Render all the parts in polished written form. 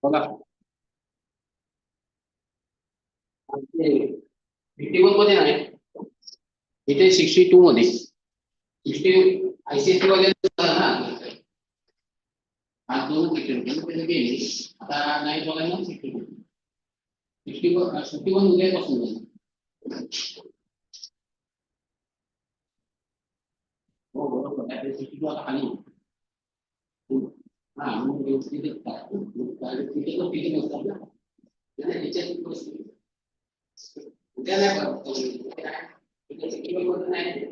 बघा fifty one मध्ये नाही, इथे 62 मध्ये 60 ICSE मध्ये ना आज दोन गेले आता नाही बघा ना 61 उद्यापासून हो बरोबर आहे 62 आता खाली हा मग तिथे तिथे तो किती नसतात ना त्याच्या उद्या नाही बरं नाही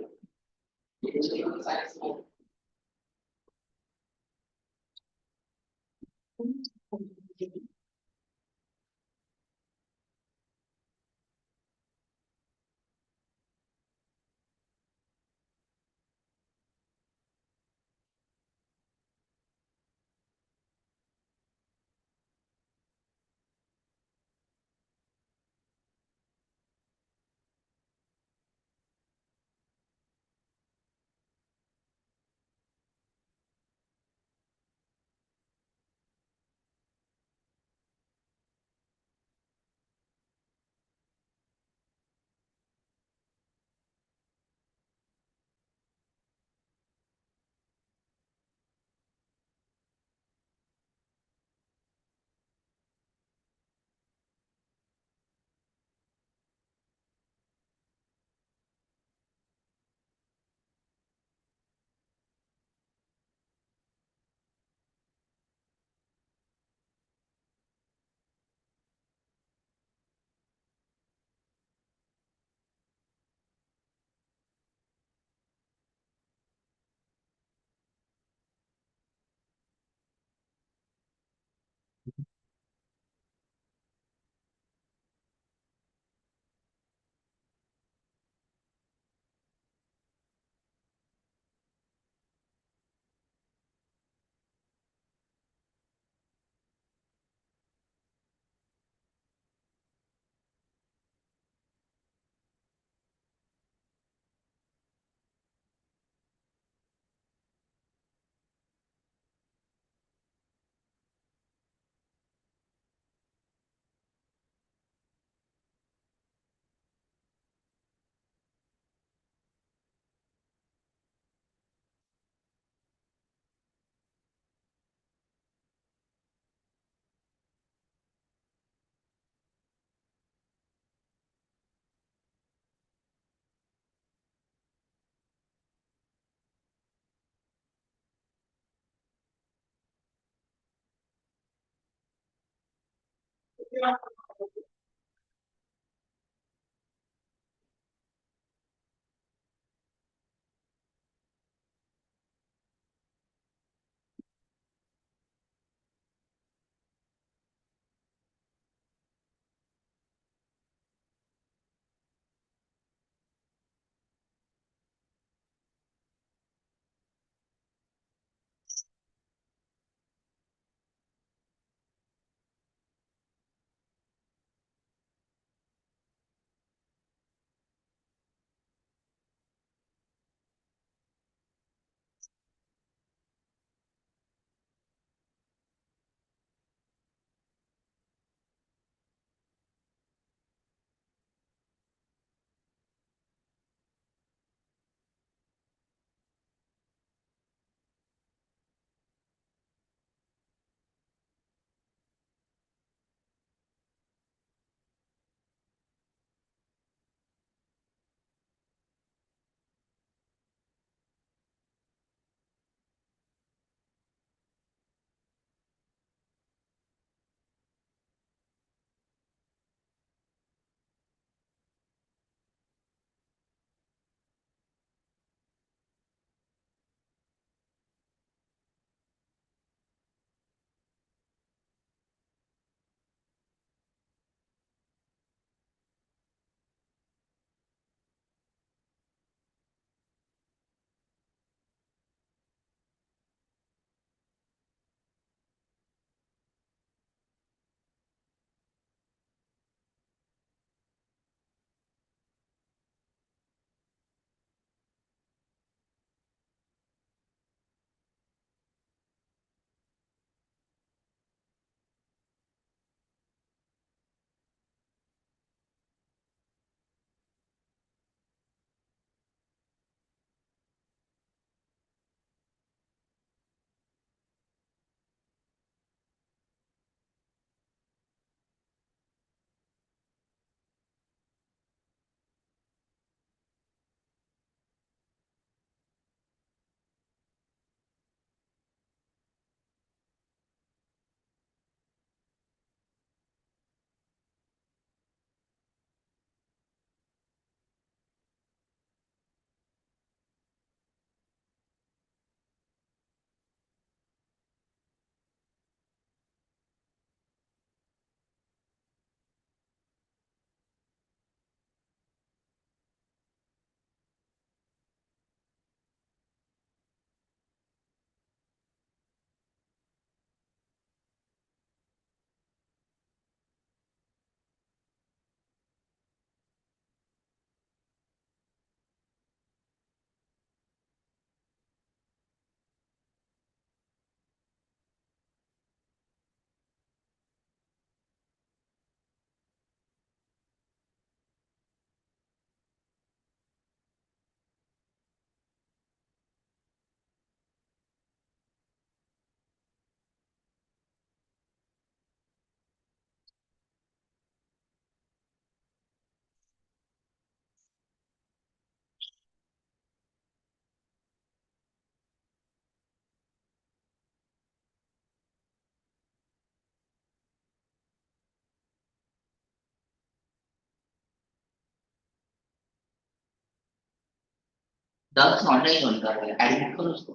10 ऑनलाइन ज्वाइन कर रहे हैं, एडमिट करो उसको।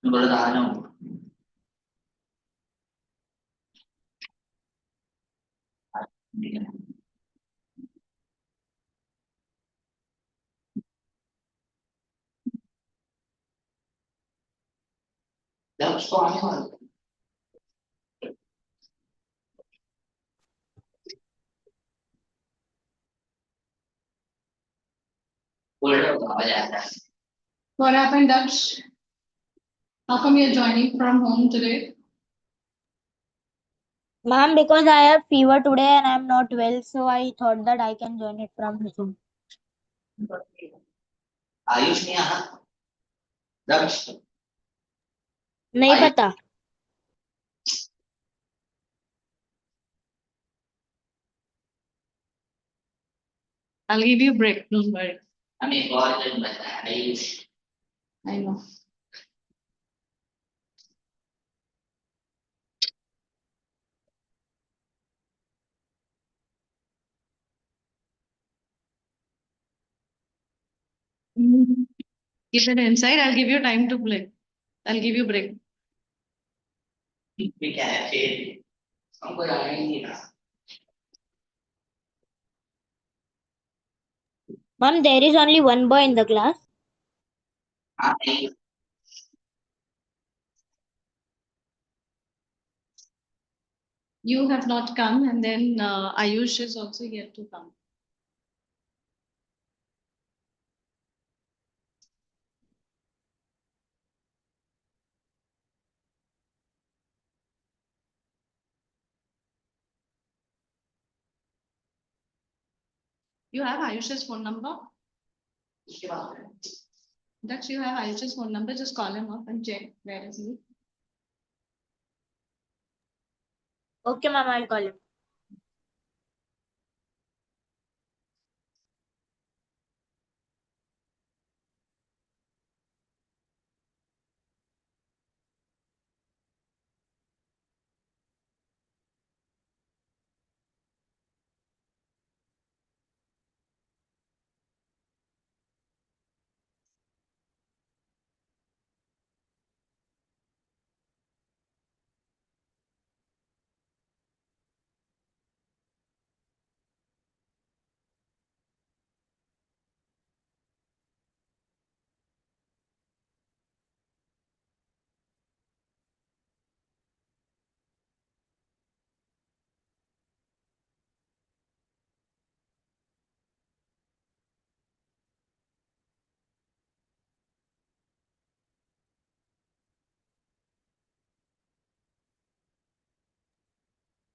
मैं बोला था आ जाऊँ। जब उसको आने वाला बोल आ जाता है। What happened, Daksh? How come you're joining from home today? Ma'am, because I have fever today and I'm not well, so I thought that I can join it from home. Ayush नहीं आया दक्ष नहीं पता. I'll give you a break, don't worry. हमें और दिन बताया Ayush. I know. Keep it inside. I'll give you time to play. I'll give you a break. भी क्या है फिर हमको आया ही नहीं था। Ma'am, there is only one boy in the class. हाँ नहीं You have not come, and then Ayush is also yet to come. You have Ayush's phone number? उसके बाद Daksh, you have Ayush's phone number. Just call him up and check where is he. Okay, ma'am, I'll call him.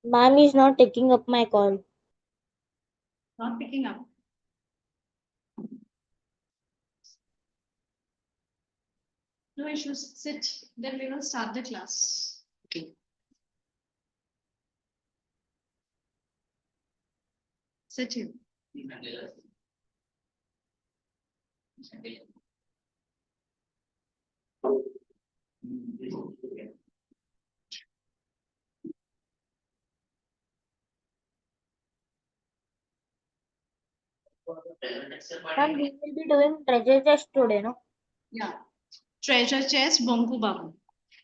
Ma'am is not taking up my call. Not picking up. No issues. Sit. Then we will start the class. Okay. Sit here. Ma'am, we will be doing treasure chest today, no? Yeah. Treasure chest, Bonku Babu.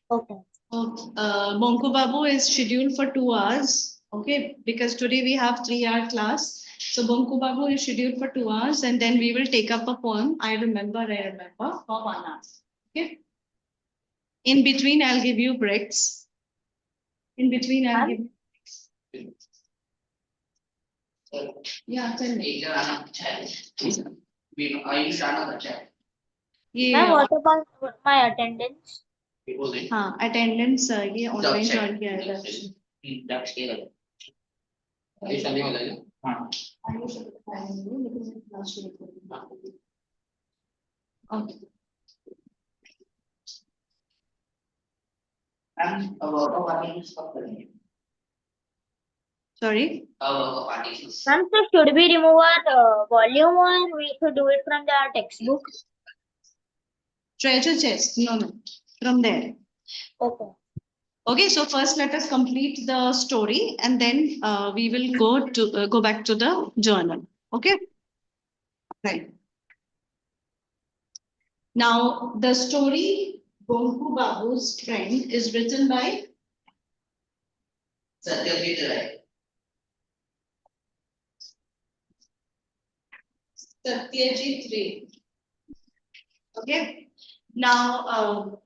Okay. Bonku Babu is scheduled for 2 hours. Okay, because today we have 3-hour class. So Bonku Babu is scheduled for 2 hours, and then we will take up a poem. I remember, for 1 hour. Okay. In between, I'll give you breaks. In between, I'll give you breaks. Yeah, tell me. Ayush आना अच्छा है। Ma'am, what about my attendance? हाँ, attendance ये online join किया है। दक्ष के लगे। आयुष आने वाला है। हाँ। आयुष आएंगे, लेकिन मैं क्लास शुरू करूँगी। Okay. Sorry? Ma'am, so should we remove our volume or we should do it from the textbook? Treasure chest. No. From there. Okay. Okay, so first let us complete the story and then we will go back to the journal. Okay? Right. Now, the story Bonku Babu's Friend is written by Satyajit Ray. Satyajit Ray. Okay. Now,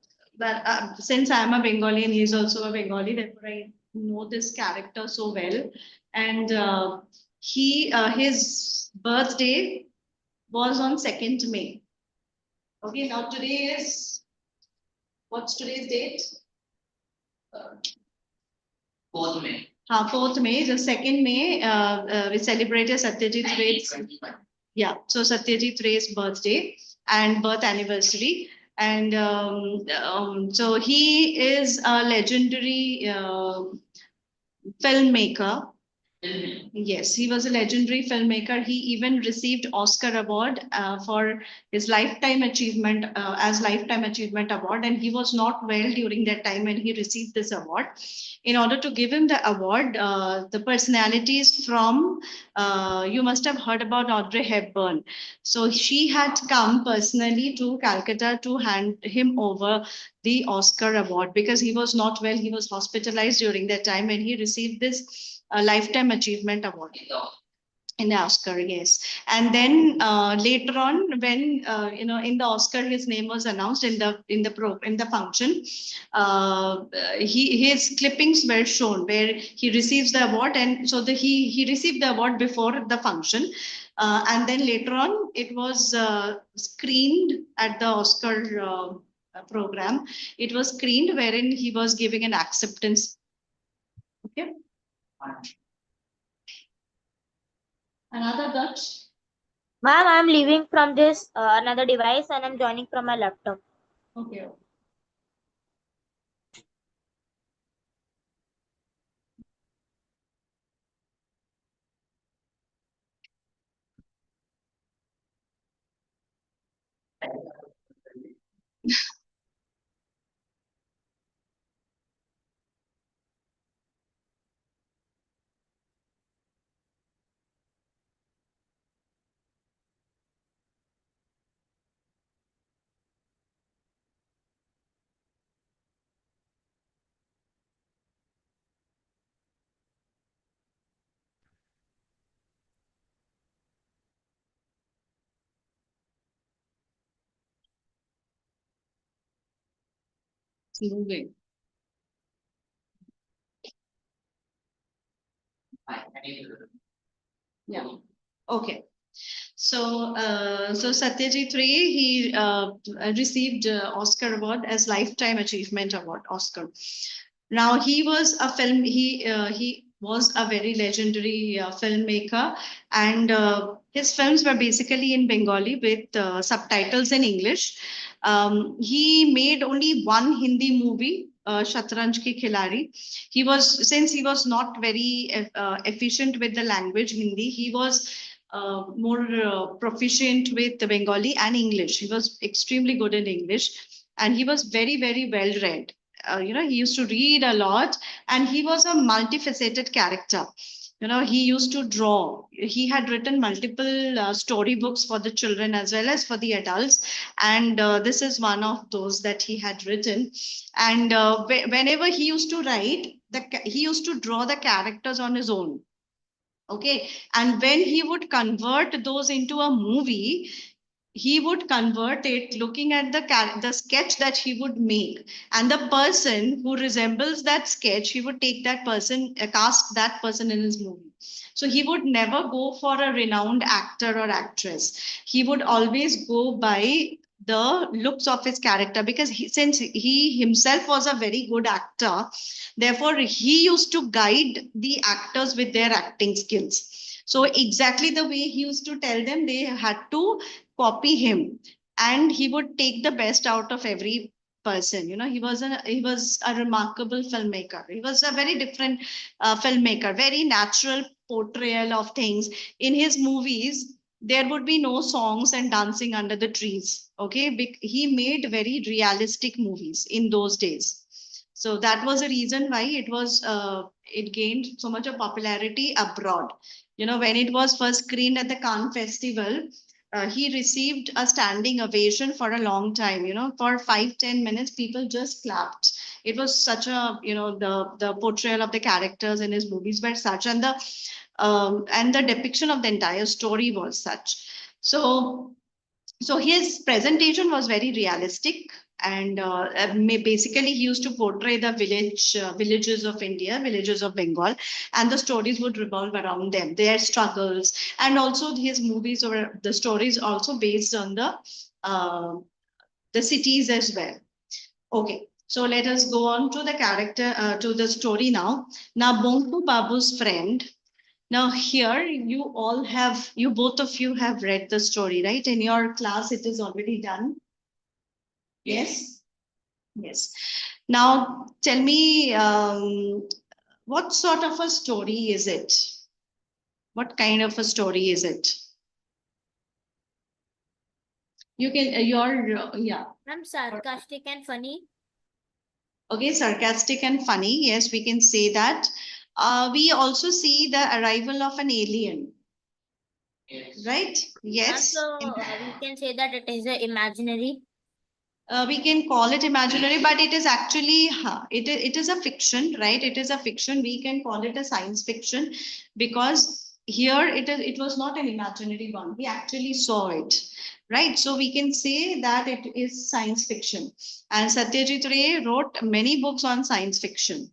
since I'm a Bengali and he's also a Bengali, therefore I know this character so well. And his birthday was on 2nd May. Okay. Now today is, what's today's date? 4th May. 4th May, the 2nd May, we celebrated Satyajit Ray's. 1921. Yeah, so Satyajit Ray's birthday and birth anniversary. And so he is a legendary filmmaker. Yes, he was a legendary filmmaker. He even received Oscar award for his lifetime achievement as lifetime achievement award, and he was not well during that time when he received this award. In order to give him the award, the personalities from you must have heard about Audrey Hepburn. So she had come personally to Calcutta to hand him over the Oscar award because he was not well. He was hospitalized during that time when he received this lifetime achievement award in the Oscar, yes. And then later on, when in the Oscar, his name was announced in the function. His clippings were shown where he receives the award, and so he received the award before the function. And then later on, it was screened at the Oscar program. It was screened wherein he was giving an acceptance. Okay. Another Dutch. Ma'am, I'm leaving from this another device and I'm joining from my laptop. Okay. Moving. Yeah. Okay. So, Satyajit Ray, he received Oscar award as Lifetime Achievement Award, Oscar. Now he was a film. He was a very legendary filmmaker, and his films were basically in Bengali with subtitles in English. He made only one Hindi movie, Shatranj Ki Khilari. Since he was not very efficient with the language Hindi, he was more proficient with the Bengali and English. He was extremely good in English, and he was very, very well read. He used to read a lot, and he was a multifaceted character. He used to draw. He had written multiple storybooks for the children as well as for the adults, and this is one of those that he had written. And whenever he used to write, he used to draw the characters on his own. Okay. And when he would convert those into a movie, he would convert it looking at the sketch that he would make, and the person who resembles that sketch, he would take that person, cast that person in his movie. So he would never go for a renowned actor or actress. He would always go by the looks of his character, because since he himself was a very good actor, therefore he used to guide the actors with their acting skills. So exactly the way he used to tell them, they had to copy him, and he would take the best out of every person. He was a remarkable filmmaker. He was a very different filmmaker, very natural portrayal of things. In his movies, there would be no songs and dancing under the trees. Okay, he made very realistic movies in those days. So that was the reason why it gained so much of popularity abroad. When it was first screened at the Cannes Festival, he received a standing ovation for a long time. For 5-10 minutes, people just clapped. It was such a, the portrayal of the characters in his movies were such, and the depiction of the entire story was such. So his presentation was very realistic, and basically he used to portray the villages of India, villages of Bengal, and the stories would revolve around them, their struggles, and also his movies or the stories also based on the cities as well. Okay. So let us go on to the character, to the story now. Now, Bonku Babu's friend. Now here you both of you have read the story, right? In your class, it is already done. Yes. Yes. Now tell me, what sort of a story is it? What kind of a story is it? You can, yeah. I'm sarcastic and funny. Okay, sarcastic and funny. Yes, we can say that. We also see the arrival of an alien, Yes. right? Yes. So we can say that it is a imaginary. We can call it imaginary, but it is actually it is a fiction, right? It is a fiction. We can call it a science fiction because here it was not an imaginary one. We actually saw it, right? So we can say that it is science fiction. And Satyajit Ray wrote many books on science fiction.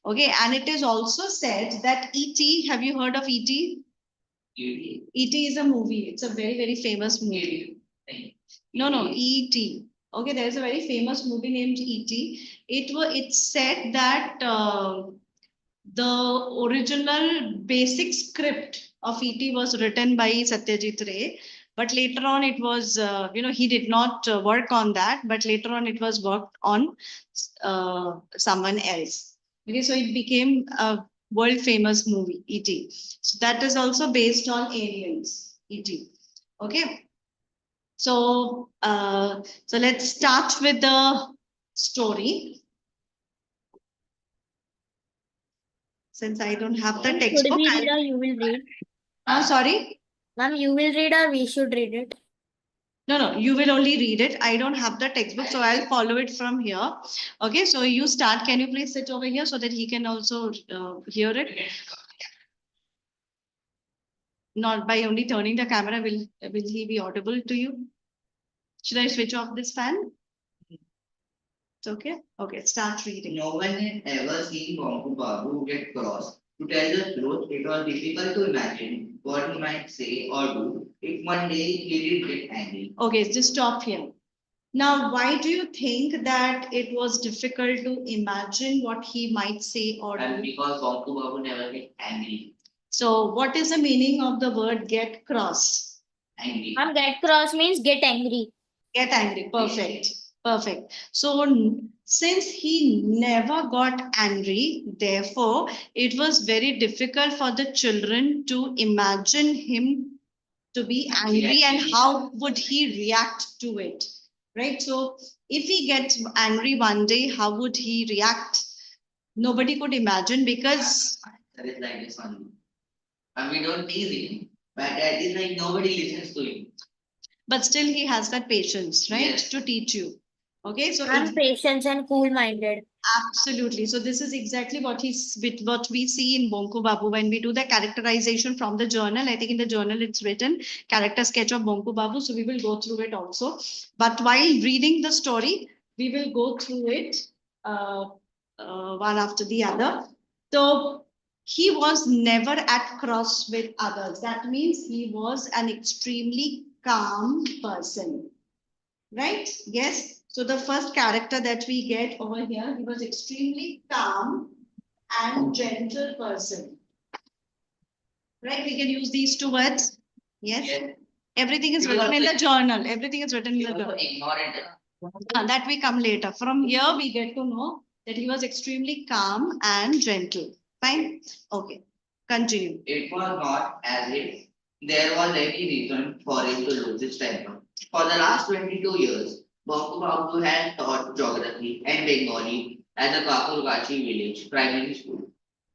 Okay, and it is also said that E.T. Have you heard of E.T.? E.T. is a movie. It's a very, very famous movie. No, E.T. Okay, there's a very famous movie named E.T. It's said that the original basic script of E.T. was written by Satyajit Ray, but later on it was, he did not work on that, but later on it was worked on someone else. Okay, so it became a world famous movie, E.T. So that is also based on aliens, E.T. Okay. So let's start with the story. Since I don't have the Should textbook, we read or you will read? I'm sorry. Ma'am, you will read or we should read it? No, you will only read it. I don't have the textbook, so I'll follow it from here. Okay, so you start. Can you please sit over here so that he can also hear it? Not by only turning the camera, will he be audible to you? Should I switch off this fan? It's okay. Okay, start reading. No one had ever seen Bonku Babu get cross. To tell the truth, it was difficult to imagine what he might say or do if one day he did get angry. Okay, just stop here. Now, why do you think that it was difficult to imagine what he might say or And do? because Bonku Babu never get angry. So, what is the meaning of the word get cross? Angry. Ma'am, get cross means get angry. Get angry. Perfect. Perfect. So, since he never got angry, therefore, it was very difficult for the children to imagine him to be angry and how would he react to it, right? So, if he gets angry one day, how would he react? Nobody could imagine because That is like this one. And we don't tease him, but that is like nobody listens to him. but still he has that patience, right? Yes. To teach you. Okay, so I'm patient and cool-minded. absolutely. So this is exactly what we see in Bonku Babu when we do the characterization from the journal. I think in the journal it's written character sketch of Bonku Babu. So we will go through it also. But while reading the story, we will go through it one after the other. So he was never at cross with others. That means he was an extremely calm person. Right? Yes. So the first character that we get over here, he was extremely calm and gentle person. Right? We can use these two words. Yes. Yes. Everything is You will written in also- the journal. Everything is written in You the also journal. ignore it. That we come later. From here, we get to know that he was extremely calm and gentle. Fine. Okay. Continue. It was not as if there was any reason for him to lose his temper. For the last 22 years, Bonku Babu had taught geography and Bengali at the Kakurgachi village primary school.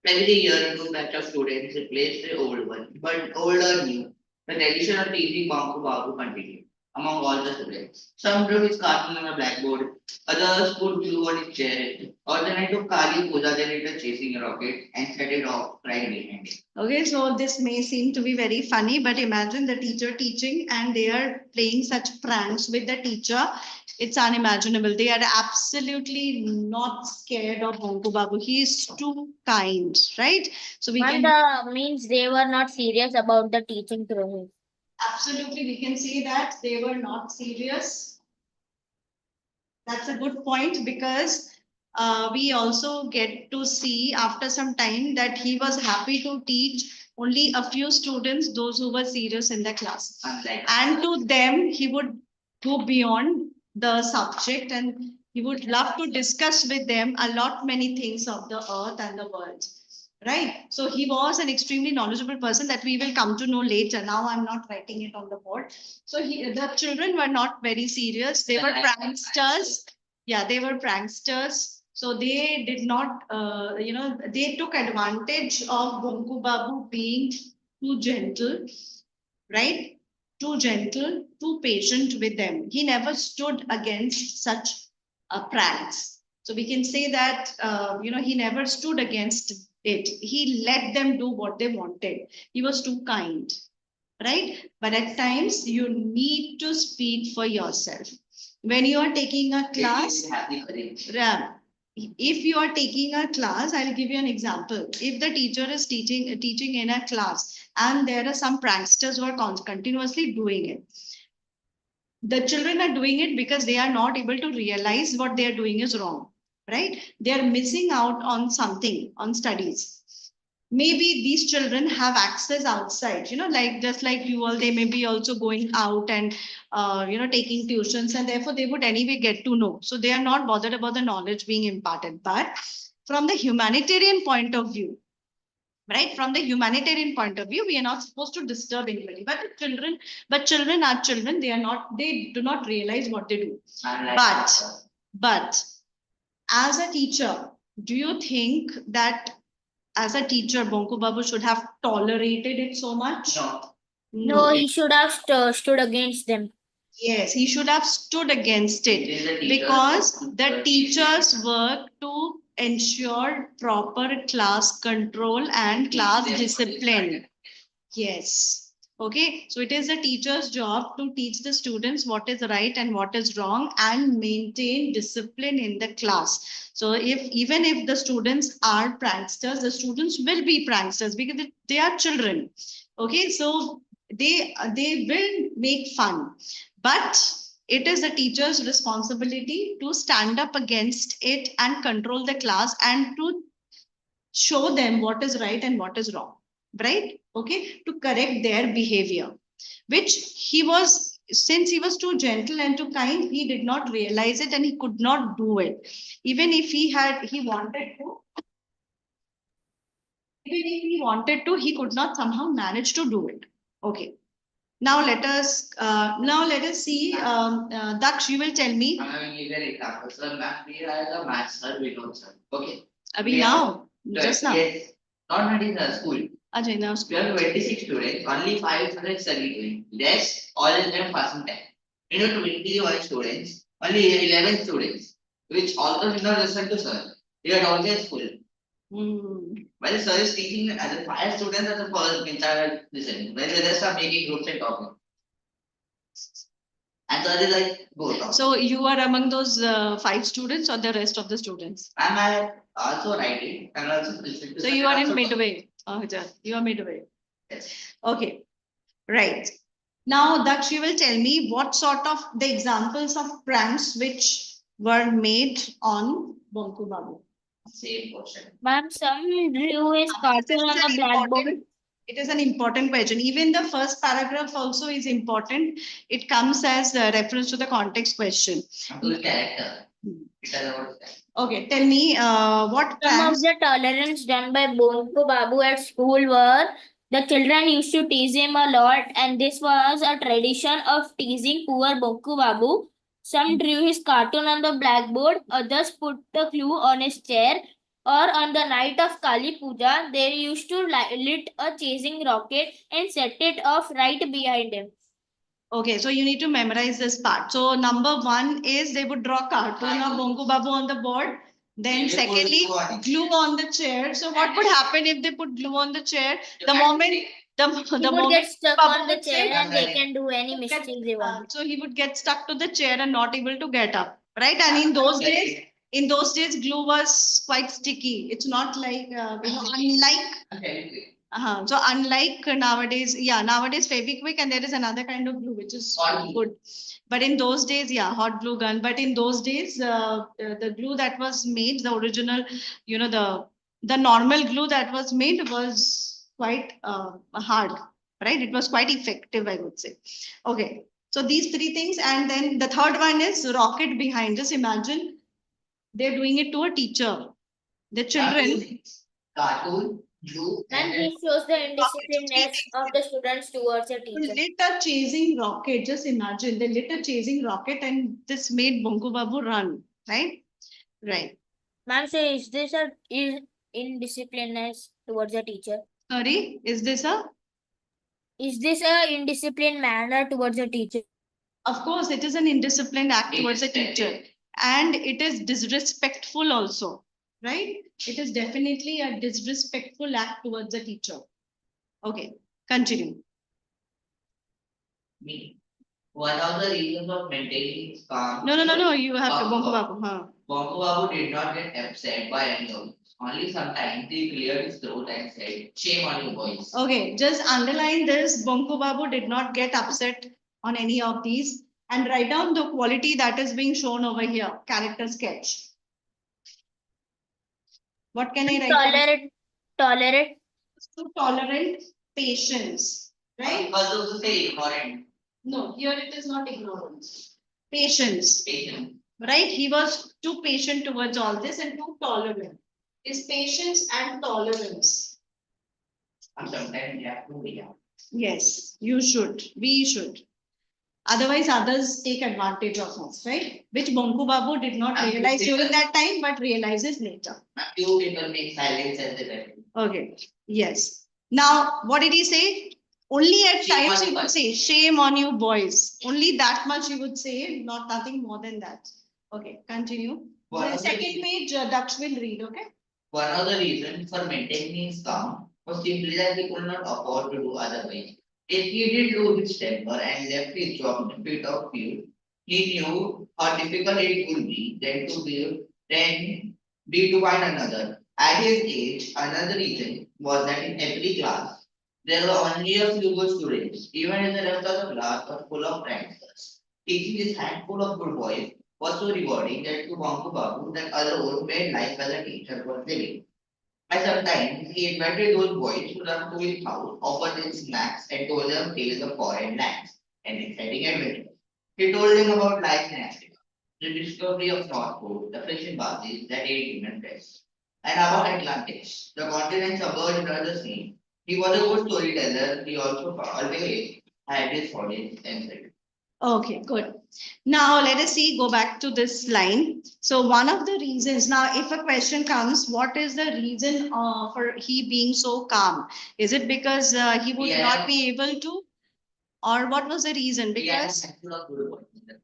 Every year, a new batch of students replaced the old one, but older new. The tradition of teaching Bonku Babu continued among all the students. Some drew his cartoon on the blackboard, others put glue on his chair, alternate to Kali Puja generator chasing a rocket and set it off right behind it. Okay, so this may seem to be very funny, but imagine the teacher teaching and they are playing such pranks with the teacher. It's unimaginable. They are absolutely not scared of Bonku Babu. He is too kind, right? So we And can means they were not serious about the teaching through him. absolutely we can say that they were not serious. That's a good point because we also get to see after some time that he was happy to teach only a few students, those who were serious in the class. Unlike And to them, he would go beyond the subject and he would love to discuss with them a lot many things of the earth and the world. Right. So he was an extremely knowledgeable person that we will come to know later. Now I'm not writing it on the board. So the children were not very serious. They were pranksters. Yeah, they were pranksters. So they did not, they took advantage of Bonku Babu being too gentle, right? Too gentle, too patient with them. He never stood against such pranks. So we can say that, he never stood against it. He let them do what they wanted. He was too kind, right? But at times you need to speak for yourself. When you are taking a class, Ram, if you are taking a class, I'll give you an example. If the teacher is teaching in a class and there are some pranksters who are continuously doing it, the children are doing it because they are not able to realize what they are doing is wrong, right? They are missing out on something, on studies. Maybe these children have access outside, like just like you all, they may be also going out and taking tuitions, and therefore they would anyway get to know. So they are not bothered about the knowledge being imparted. But from the humanitarian point of view, right, from the humanitarian point of view, we are not supposed to disturb anybody. But children are children. They do not realize what they do. But as a teacher, do you think that as a teacher, Bonku Babu should have tolerated it so much? No. No, he should have stood against them. Yes, he should have stood against it because the teachers work to ensure proper class control and class discipline. Yes. Okay, so it is the teacher's job to teach the students what is right and what is wrong and maintain discipline in the class. So even if the students are pranksters, the students will be pranksters because they are children. Okay, so they will make fun, but it is the teacher's responsibility to stand up against it and control the class and to show them what is right and what is wrong, right? Okay, to correct their behavior, which since he was too gentle and too kind, he did not realize it and he could not do it. Even if he wanted to, he could not somehow manage to do it. Okay. Now let us see. Daksh, you will tell me. I'm going to give you an example. So, ma'am, we have a maths sir, Vinod sir. Okay. Abhi now, just now. Yes. Not in the school. Ajay, now We have 26 students, only 5 students studying. Rest, all of them passing time. 21 students, only 11 students, which also did not listen to sir. They are always full. While the sir is teaching, the 5 students are the first entire listening. When the rest are making groups and talking. And sir is like, go talk. So you are among those 5 students or the rest of the students? I'm also writing and also listening to So sir you are and in also midway. You are midway. Yes. Okay, right. Now, Daksh, you will tell me what sort of the examples of pranks which were made on Bonku Babu. Same question. Ma'am, some drew his cartoon on the blackboard. It is an important question. Even the first paragraph also is important. It comes as a reference to the context question. To the character. It is about that. Okay, tell me what Some of pranks. the tolerance done by Bonku Babu at school were the children used to tease him a lot, and this was a tradition of teasing poor Bonku Babu. Some drew his cartoon on the blackboard, others put the glue on his chair, or on the night of Kali Puja, they used to lit a chasing rocket and set it off right behind him. Okay, so you need to memorize this part. So number one is they would draw cartoon of Bonku Babu on the board. Then They would secondly, glue on it. glue on the chair. So what would happen if they put glue on the chair? The moment He the would moment get stuck Babu on the would chair say, and they can do any mischief they want. so he would get stuck to the chair and not able to get up, right? And in those days, glue was quite sticky. It's not like unlike. So unlike nowadays, nowadays Fevikwik and there is another kind of glue which is Hot glue. good. But in those days, hot glue gun. But in those days, the glue that was made, the original, the normal glue that was made was quite hard, right? It was quite effective, I would say. Okay, so these three things, and then the third one is rocket behind. Just imagine they're doing it to a teacher. The children. Cartoon, glue, And this shows the indisciplinedness of the students towards a teacher. Lit a chasing rocket. Just imagine they lit a chasing rocket and this made Bonku Babu run, right? Right. Ma'am, so is this a indisciplinedness towards a teacher? Sorry, is this a? Is this a indisciplined manner towards a teacher? Of course, it is an indisciplined act towards a teacher, and it is disrespectful also, right? It is definitely a disrespectful act towards a teacher. Okay, continue. Me. One of the reasons of maintaining calm. No. You have to Bonku Babu. Bonku Babu did not get upset by any of this. Only sometimes he cleared his throat and said, "Shame on you boys." Okay, just underline this. Bonku Babu did not get upset on any of these, and write down the quality that is being shown over here. Character sketch. What can I write? Tolerate. Tolerant, patience, right? Also say ignorant. No, here it is not ignorance. Patience, Patient. right? He was too patient towards all this and too tolerant. Is patience and tolerance. And sometimes you have to be out. Yes, you should. We should. Otherwise, others take advantage of us, right? Which Bonku Babu did not realize during that time, but realizes later. A few people make silence as they left. Okay. Yes. Now, what did he say? Only at Shame times on he you would boys. say, "Shame on you, boys." Only that much he would say, not nothing more than that. Okay, continue. One The of the second reasons- page, Daksh will read, okay? One of the reasons for maintaining his calm was simply that he could not afford to do otherwise. If he did lose his temper and left his job in a fit of fear, he knew how difficult it would be then be to find another. At his age, another reason was that in every class there were only a few good students, even if the rest of the class was full of pranksters. Teaching this handful of good boys was so rewarding that to Bonku Babu that alone made life as a teacher worth living. And sometimes he invited those boys to run to his house, offered them snacks, and told them tales of foreign lands and exciting adventures. He told them about life in Africa, the discovery of North Pole, the fishing bases that ate human flesh, and about Atlantis, the continent submerged under the sea. He was a good storyteller. He also always had his audience centered. Okay, good. Now let us see, go back to this line. So one of the reasons, now if a question comes, what is the reason for he being so calm? Is it because he would Yeah. not be able to? Or what was the reason? He had a Because handful of good boys in the class.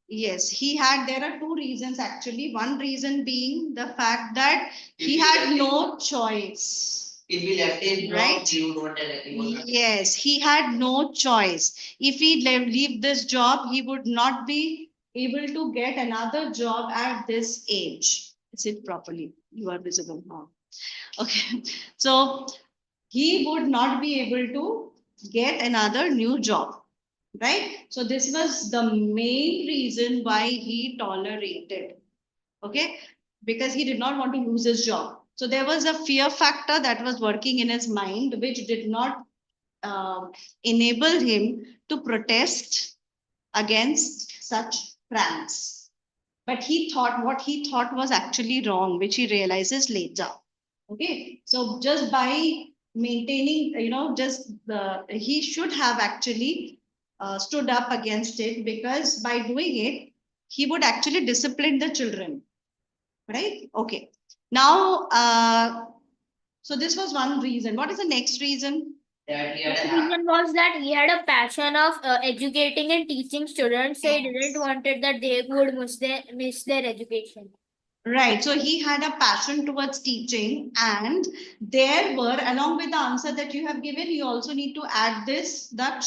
yes, there are two reasons actually. One reason being the fact that If he he had left no choice. If he left his job, Right. he would not tell anyone. Yes, he had no choice. If he leave this job, he would not be able to get another job at this age. Sit properly. You are visible now. Okay. So he would not be able to get another new job. Right? So this was the main reason why he tolerated. Okay, because he did not want to lose his job. So there was a fear factor that was working in his mind, which did not enable him to protest against such pranks. But he thought what he thought was actually wrong, which he realizes later. Okay, so just by maintaining, he should have actually stood up against it, because by doing it, he would actually discipline the children. Right? Okay. Now, so this was one reason. What is the next reason? That he had The a reason was that he had a passion of educating and teaching students, so he Yes. didn't wanted that they would miss their education. Right. So he had a passion towards teaching, and there were, along with the answer that you have given, you also need to add this that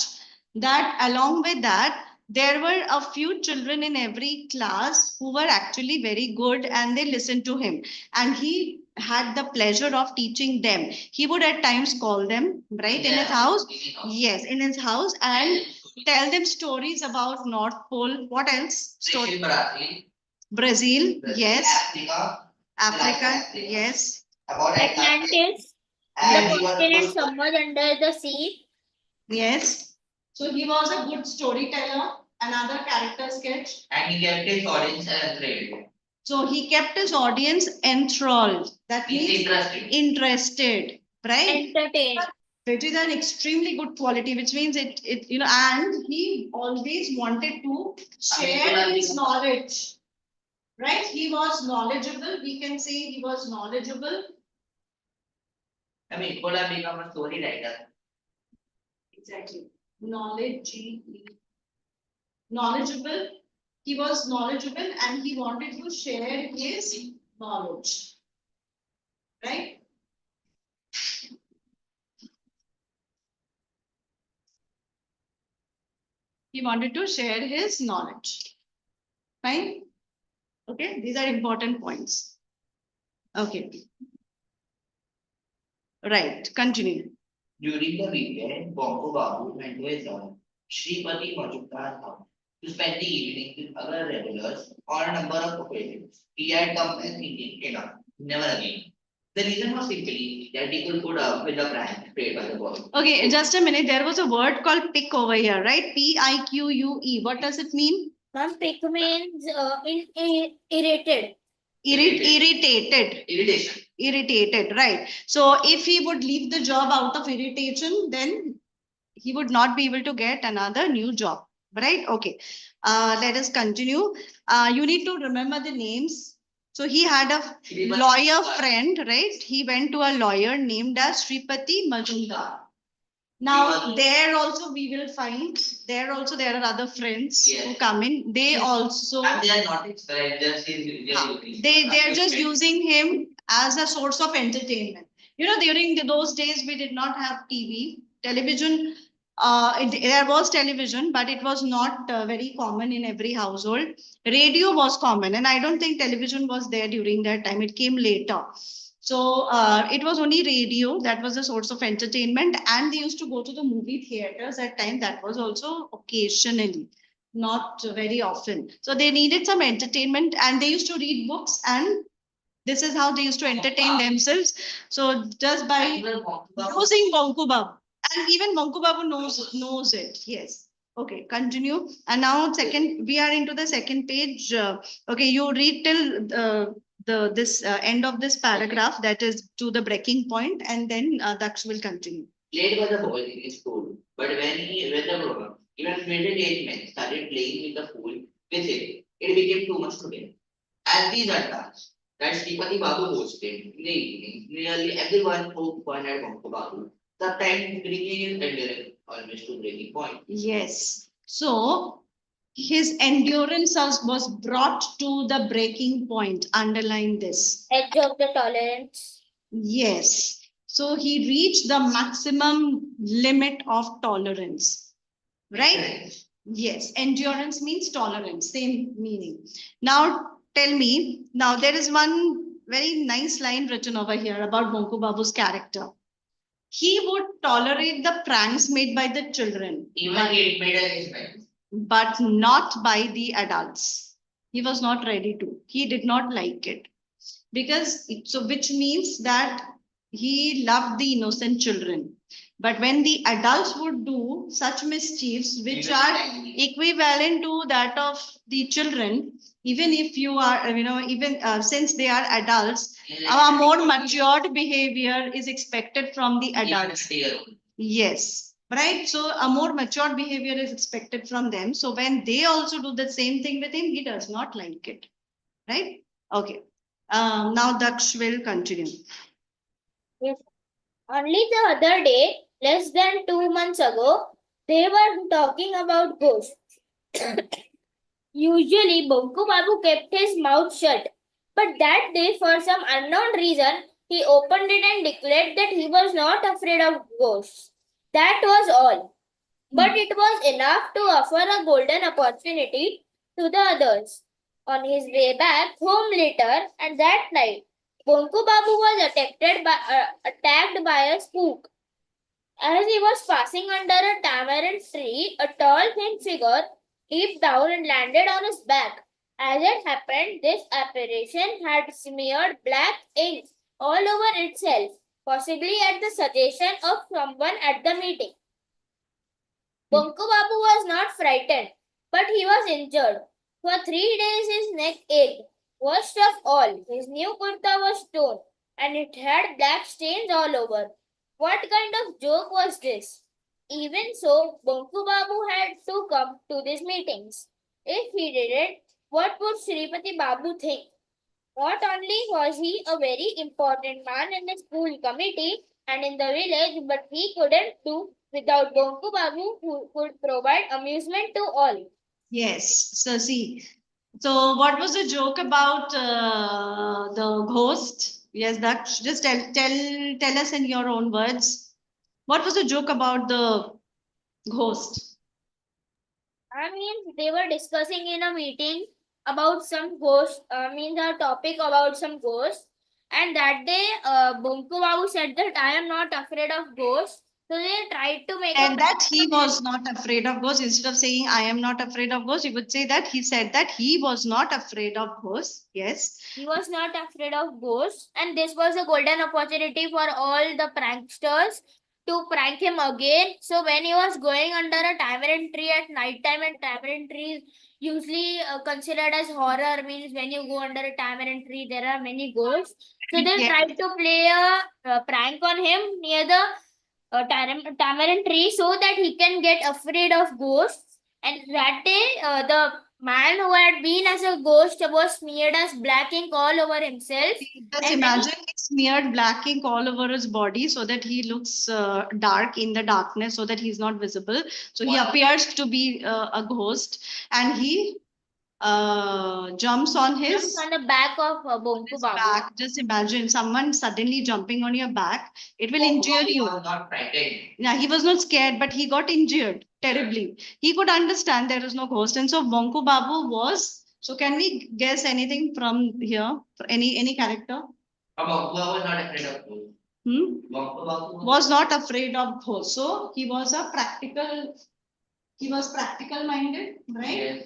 along with that, there were a few children in every class who were actually very good and they listened to him. And he had the pleasure of teaching them. He would at times call them, right, in his house. Yes, in his house, and tell them stories about North Pole. What else? Story. Brazil, yes. Africa. Africa, yes. About Atlantis, the And he was a continent good submerged under the sea. Yes. So he was a good storyteller. Another character sketch. and he kept his audience enthralled. So he kept his audience enthralled. That He's means interested. interested, right? Entertained. It is an extremely good quality, which means and he always wanted to share his knowledge, right? He was knowledgeable. We can say he was knowledgeable. I mean, could have become a story writer. Exactly. Knowledgeable. He was knowledgeable and he wanted to share his knowledge. Right? He wanted to share his knowledge. Fine? Okay, these are important points. Okay. Right, continue. During the weekend, Bongo Babu went to his Shripati Majumdar's house to spend the evening with other regulars on a number of occasions. He had come and thinking, enough, never again. The reason was simply that he could put up with the prank played by the boy. Okay, just a minute. There was a word called pick over here, right? Pique. What does it mean? Ma'am, pick means irritated. Irritated. Irritated, right. So if he would leave the job out of irritation, then he would not be able to get another new job, right? Okay. Let us continue. You need to remember the names. So he had a lawyer friend, right? He went to a lawyer named as Shripati Majumdar. Now there also we will find there are other friends who come in. They also And they are not his friends, just they're just using him as a source of entertainment. You know, during those days we did not have TV, television. There was television, but it was not very common in every household. Radio was common, and I don't think television was there during that time. It came later. So it was only radio that was a source of entertainment, and they used to go to the movie theaters at time. That was also occasionally, not very often. So they needed some entertainment, and they used to read books, and this is how they used to entertain themselves. So just by using Bonku Babu, and even Bonku Babu knows it. Yes. Okay, continue. And now we are into the second page. Okay, you read till this end of this paragraph, that is to the breaking point, and then Daksh will continue. Played by the boys in his school, but when the grown up, even middle-aged men started playing with the fool with him, it became too much to him. As these attacks that Sripati Babu hosted in the evening, nearly everyone poked fun at Bongo Babu, sometimes bringing his endurance almost to breaking point. Yes. So his endurance was brought to the breaking point. Underline this. Edge of the tolerance. Yes. So he reached the maximum limit of tolerance. Right? Yes. Endurance means tolerance, same meaning. Now tell me, now there is one very nice line written over here about Bonku Babu's character. He would tolerate the pranks made by the children. Even he admitted his friends. But not by the adults. He was not ready to. He did not like it. Which means that he loved the innocent children. But when the adults would do such mischiefs, which are equivalent to that of the children, even if you are, even since they are adults, a more matured behavior is expected from the adults. Yes. Right. So a more matured behavior is expected from them. So when they also do the same thing with him, he does not like it. Right. Okay. Now Daksh will continue. Yes. Only the other day, less than 2 months ago, they were talking about ghosts. Usually, Bonku Babu kept his mouth shut. But that day, for some unknown reason, he opened it and declared that he was not afraid of ghosts. That was all. But it was enough to offer a golden opportunity to the others. On his way back home later, and that night, Bonku Babu was attacked by a spook. As he was passing under a tamarind tree, a tall, thin figure leaped down and landed on his back. As it happened, this apparition had smeared black ink all over itself, possibly at the suggestion of someone at the meeting. Bonku Babu was not frightened, but he was injured. For 3 days his neck ached. Worst of all, his new kurta was torn, and it had black stains all over. What kind of joke was this? Even so, Bonku Babu had to come to these meetings. If he didn't, what would Sripati Babu think? Not only was he a very important man in the school committee and in the village, but he couldn't do without Bonku Babu, who could provide amusement to all. Yes, so see. So what was the joke about the ghost? Yes, Daksh, just tell us in your own words. What was the joke about the ghost? I mean, they were discussing in a meeting about some ghost, the topic about some ghosts. And that day, Bonku Babu said that I am not afraid of ghosts. So they tried to make And that he was not afraid of ghosts. Instead of saying I am not afraid of ghosts, you would say that he said that he was not afraid of ghosts. Yes. He was not afraid of ghosts, and this was a golden opportunity for all the pranksters to prank him again. So when he was going under a tamarind tree at night time, and tamarind trees usually considered as horror, means when you go under a tamarind tree, there are many ghosts. So they Yes. tried to play a prank on him near the tamarind tree so that he can get afraid of ghosts. And that day, the man who had been as a ghost was smeared as black ink all over himself. Just And imagine he smeared black ink all over his body so that he looks dark in the darkness, so that he's not visible. So he appears to be a ghost, and he jumps on he his jumps on the back of Bonku Babu. back. Just imagine someone suddenly jumping on your back. It will Bonku injure Babu you. was not frightened. Yeah, he was not scared, but he got injured terribly. He could understand there is no ghost, and so Bonku Babu was. So can we guess anything from here? Any character? Bonku Babu was not afraid of ghosts. Bonku Babu Was not afraid of ghosts. So he was a practical. He was practical minded, right? Yes.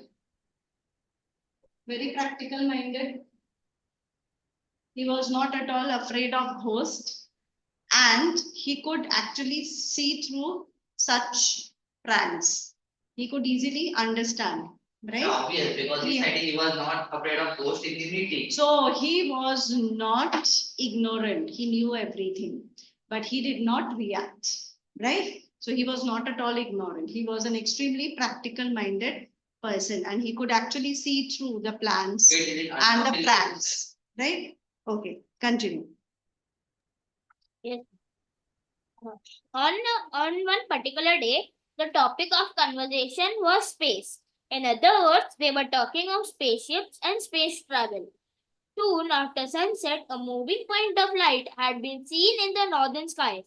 Very practical minded. He was not at all afraid of ghosts, and he could actually see through such pranks. He could easily understand, right? Obvious, because he Yeah. said he was not afraid of ghosts in the meeting. So he was not ignorant. He knew everything, but he did not react, right? So he was not at all ignorant. He was an extremely practical minded person, and he could actually see through the plans He didn't and the understand. pranks, right? Okay, continue. Yes. On one particular day, the topic of conversation was space. In other words, they were talking of spaceships and space travel. Soon after sunset, a moving point of light had been seen in the northern sky.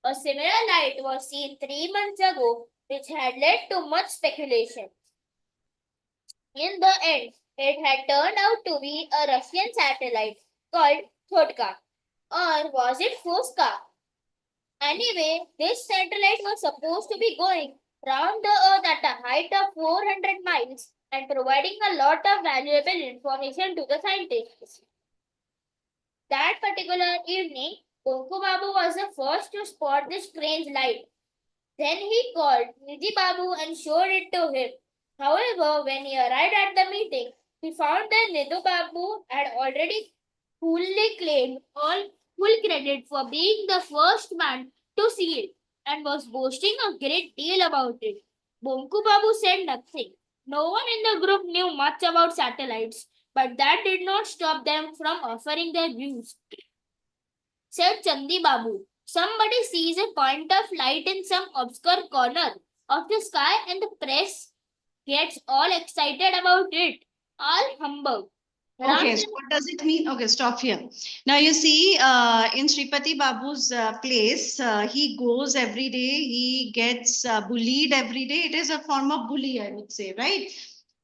A similar light was seen 3 months ago, which had led to much speculation. In the end, it had turned out to be a Russian satellite called Thotka. Or was it Foska? Anyway, this satellite was supposed to be going round the Earth at a height of 400 miles and providing a lot of valuable information to the scientists. That particular evening, Bonku Babu was the first to spot this strange light. Then he called Nidhi Babu and showed it to him. However, when he arrived at the meeting, he found that Nidhu Babu had already coolly claimed all full credit for being the first man to see it and was boasting a great deal about it. Bonku Babu said nothing. No one in the group knew much about satellites, but that did not stop them from offering their views. Said Chandi Babu. Somebody sees a point of light in some obscure corner of the sky and the press gets all excited about it. All humbug. Okay, Ram so what does it mean? Okay, stop here. Now you see, in Sripati Babu's place, he goes every day, he gets bullied every day. It is a form of bully, I would say, right?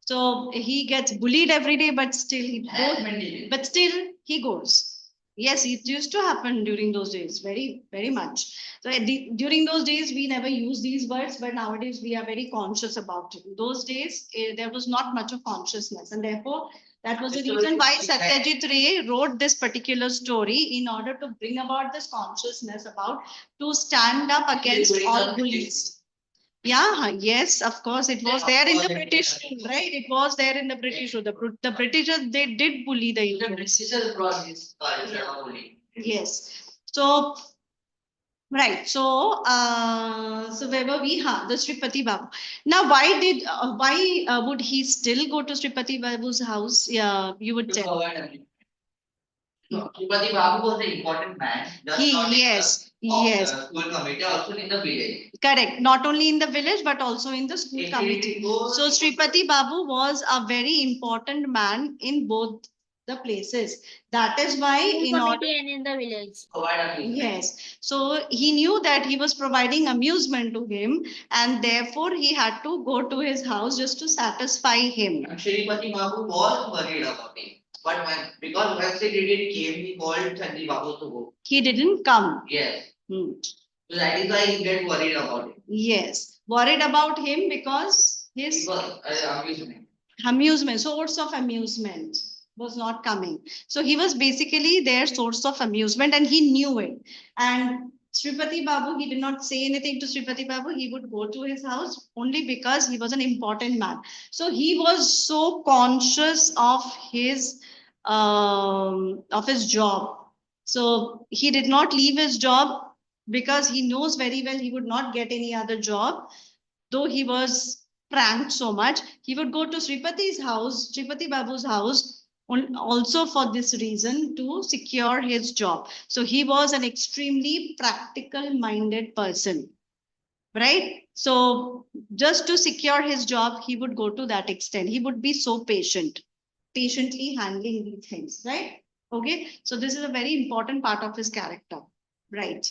So he gets bullied every day, but still he goes. But still he goes. Yes, it used to happen during those days, very, very much. So during those days, we never use these words, but nowadays we are very conscious about it. In those days, there was not much of consciousness, and therefore that was the reason why Satyajit Ray wrote this particular story in order to bring about this consciousness about to stand up against all bullies. Yeah, yes, of course, it was there in the British rule, right? It was there in the British rule. The Britishers, they did bully the Indians. Yes. So, right. So where were we? The Sripati Babu. Now, why would he still go to Sripati Babu's house? Yeah, you would tell. Sripati Babu was an important man. Yes, yes. School committee, also in the village. Correct. Not only in the village, but also in the school committee. So Sripati Babu was a very important man in both the places. That is why in order. committee and in the village. Yes. So he knew that he was providing amusement to him, and therefore he had to go to his house just to satisfy him. And Sripati Babu was worried about it. But because when they didn't came, he called Chandi Babu to go. He didn't come. Yes. Hmm. So that is why he get worried about it. Yes. Worried about him because his amusement, source of amusement was not coming. So he was basically their source of amusement and he knew it. And Sripati Babu, he did not say anything to Sripati Babu. He would go to his house only because he was an important man. So he was so conscious of his job. So he did not leave his job because he knows very well he would not get any other job. Though he was pranked so much, he would go to Sripati Babu's house, also for this reason to secure his job. So he was an extremely practical minded person, right? So just to secure his job, he would go to that extent. He would be so patiently handling these things, right? Okay, so this is a very important part of his character, right?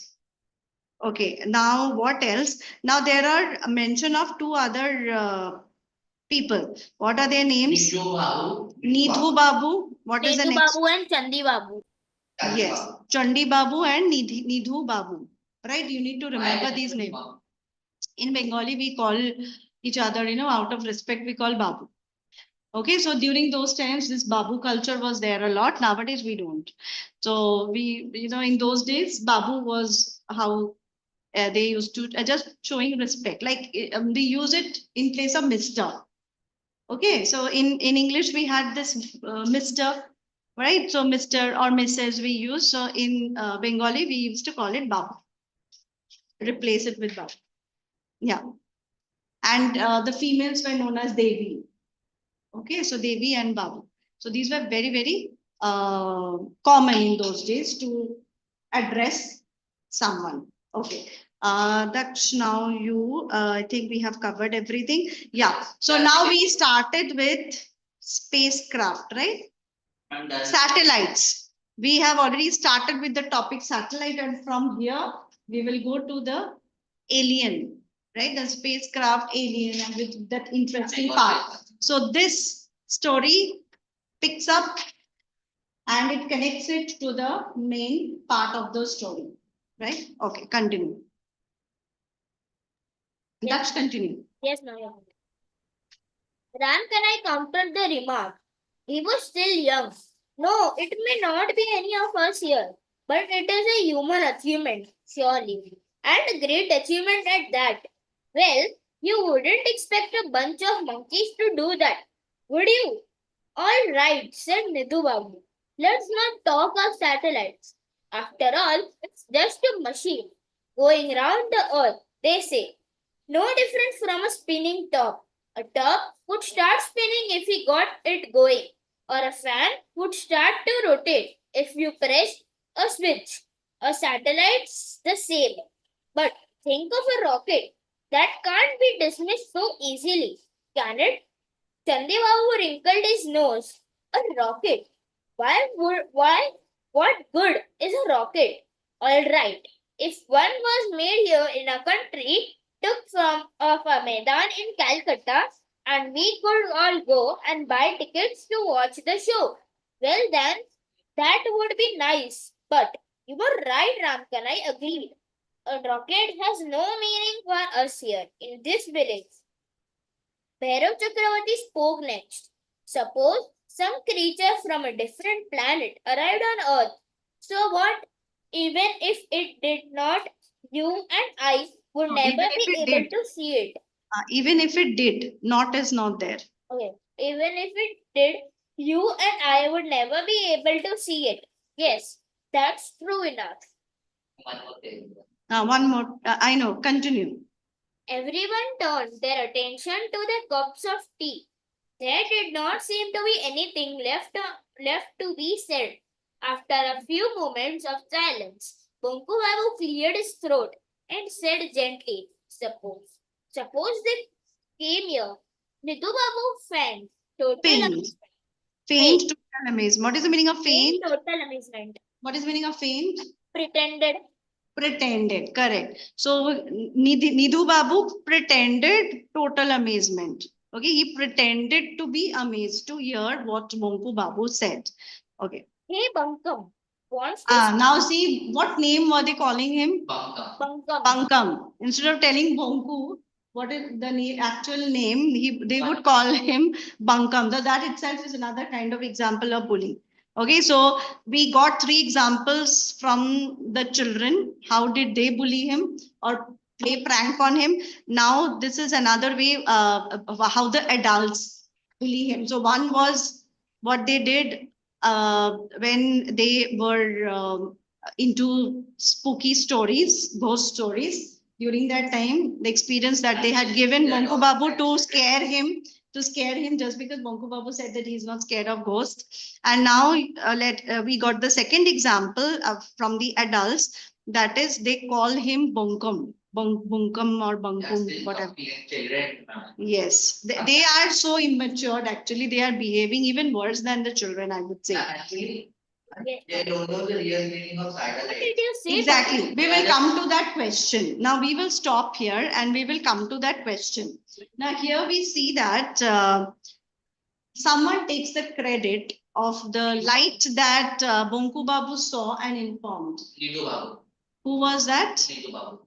Okay, now what else? Now there are a mention of two other people. What are their names? Nidhu Babu. What is the Nidhu next? Babu and Chandi Babu. Yes, Chandi Babu and Nidhu Babu. Right, you need to remember these names. In Bengali, we call each other, out of respect, we call Babu. Okay, so during those times, this Babu culture was there a lot. Nowadays, we don't. So we, in those days, Babu was how they used to just showing respect. Like they use it in place of Mr. Okay, so in English, we had this Mr. Right? So Mr. or Mrs. we use. So in Bengali, we used to call it Babu. Replace it with Babu. Yeah. And the females were known as Devi. Okay, so Devi and Babu. So these were very, very common in those days to address someone. Okay. Daksh, now I think we have covered everything. Yeah. So now we started with spacecraft, right? Satellites. We have already started with the topic satellite, and from here we will go to the alien, right? The spacecraft alien and with that interesting part. So this story picks up and it connects it to the main part of the story, right? Okay, continue. Yes. Daksh, continue. Yes, ma'am. Ram, can I counter the remark? He was still young. No, it may not be any of us here, but it is a human achievement, surely. And a great achievement at that. Well, you wouldn't expect a bunch of monkeys to do that, would you? All right, said Nidhu Babu. Let's not talk of satellites. After all, it's just a machine going round the earth, they say. No different from a spinning top. A top would start spinning if we got it going. or a fan would start to rotate if you press a switch. A satellite's the same. But think of a rocket that can't be dismissed so easily, can it? Chandibabu wrinkled his nose. A rocket? What good is a rocket? All right. If one was made here in a country, took from of a Maidan in Calcutta, and we could all go and buy tickets to watch the show, well then, that would be nice. But you were right, Ramkan, I agreed. A rocket has no meaning for us here in this village. Bhairav Chakravarti spoke next. Suppose some creature from a different planet arrived on Earth. So what? Even if it did not, you and I would No, never even if be it able did. to see it. Even if it did, not is not there. Okay. Even if it did, you and I would never be able to see it. Yes, that's true enough. One more thing. One more. I know. Continue. Everyone turned their attention to their cups of tea. There did not seem to be anything left to be said. After a few moments of silence, Bonku Babu cleared his throat and said gently, suppose they came here. Nidhu Babu faint, total Faint. amazement. Faint, total amazement. What is the meaning of faint? Total amazement. What is the meaning of faint? Pretended. Pretended, correct. So Nidhu Babu pretended total amazement. Okay, he pretended to be amazed to hear what Bonku Babu said. Okay. Hey Bunkum, wants to Now see, what name were they calling him? Bunkum. Bunkum. Pankam. Instead of telling Bonku, what is the actual name? They would call him Bankam. That itself is another kind of example of bullying. Okay, so we got 3 examples from the children. How did they bully him or play prank on him? Now this is another way of how the adults bully him. So one was what they did when they were into spooky stories, ghost stories. During that time, the experience that they had given Bonku Babu to scare him just because Bonku Babu said that he's not scared of ghosts. And now we got the second example from the adults. That is, they call him Bonkum. Bunkum or Bunkum, whatever. Children. Yes, they are so immature. Actually, they are behaving even worse than the children, I would say. Actually, Yes. they don't know the real meaning of What satellite. did you say? Exactly. We will come to that question. Now we will stop here and we will come to that question. Now here we see that someone takes the credit of the light that Bonku Babu saw and informed. Nidhu Babu. Who was that? Nidhu Babu.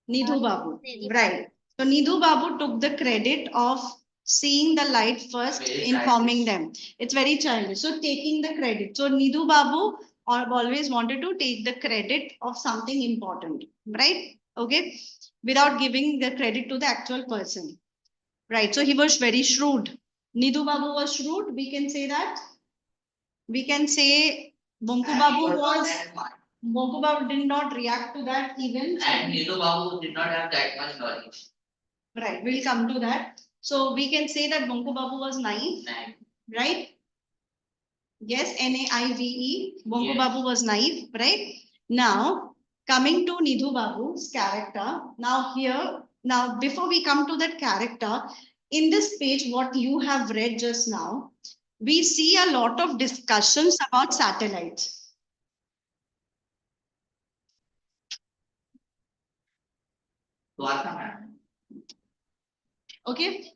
Nidhu Babu. Nidhu Right. So Nidhu Babu took the credit of seeing the light first, Very informing childish. them. It's very childish. So taking the credit. So Nidhu Babu always wanted to take the credit of something important, right? Okay. Without giving the credit to the actual person. Right. So he was very shrewd. Nidhu Babu was shrewd. We can say that. We can say Bonku And he Babu not was. that smart. Bonku Babu did not react to that even. And Nidhu Babu did not have that much knowledge. Right, we'll come to that. So we can say that Bonku Babu was naive, Naive. right? Yes, Naive. Bonku Yes. Babu was naive, right? Now, coming to Nidhu Babu's character. Now before we come to that character, in this page, what you have read just now, we see a lot of discussions about satellites. Dwarka man. Okay.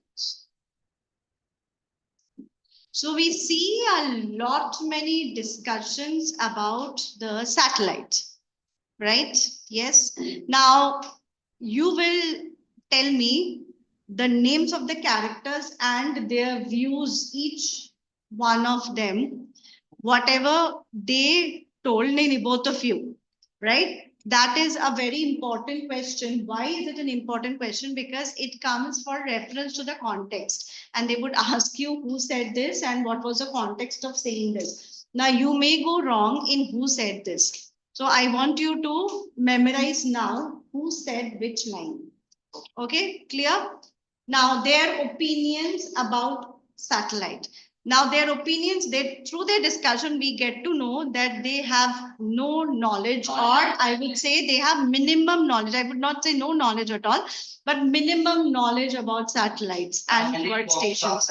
So we see a lot many discussions about the satellite, right? Yes. Now you will tell me the names of the characters and their views, each one of them, whatever they told, both of you, right? That is a very important question. Why is it an important question? Because it comes for reference to the context. And they would ask you who said this and what was the context of saying this. Now, you may go wrong in who said this. So I want you to memorize now who said which line. Okay, clear? Now, their opinions about satellite. Now their opinions, through their discussion, we get to know that they have no knowledge, or I would say they have minimum knowledge. I would not say no knowledge at all, but minimum knowledge about satellites and workstations.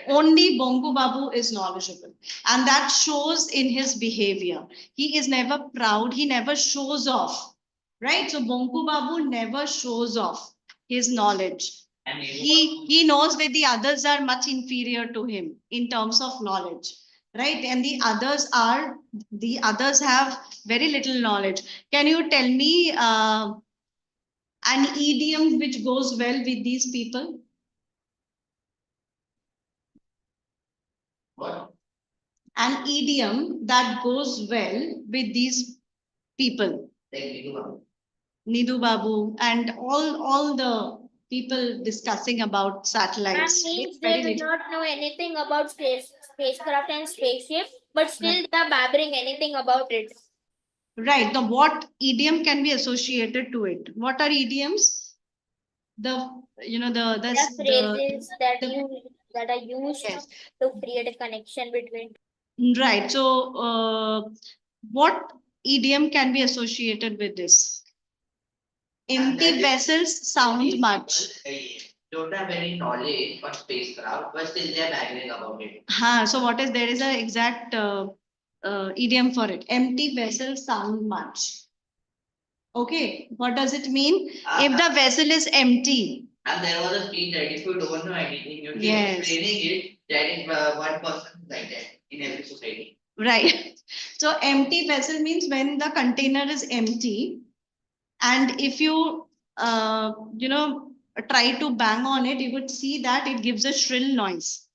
Only Bongo Babu is knowledgeable, and that shows in his behavior. He is never proud. He never shows off, right? So Bongo Babu never shows off his knowledge. He knows that the others are much inferior to him in terms of knowledge, right? And the others have very little knowledge. Can you tell me an idiom which goes well with these people? What? An idiom that goes well with these people, Nidhu Babu and all the people discussing about That satellites. means Very they do little. not know anything about spacecraft and spaceship, but still they are babbling anything about it. Right. Now, what idiom can be associated to it? What are idioms? The There are phrases that the that are used yes. to create a connection between. Right. So, what idiom can be associated with this? Empty vessels sound much. Don't have any knowledge on spacecraft, but still they are babbling about it. So what is there is an exact idiom for it. Empty vessels sound much. Okay, what does it mean? If the vessel is empty. And there was a speech that if you don't know anything, you keep Yes. explaining it, that is one person like that in every society. Right. So empty vessel means when the container is empty, and if you try to bang on it, you would see that it gives a shrill noise.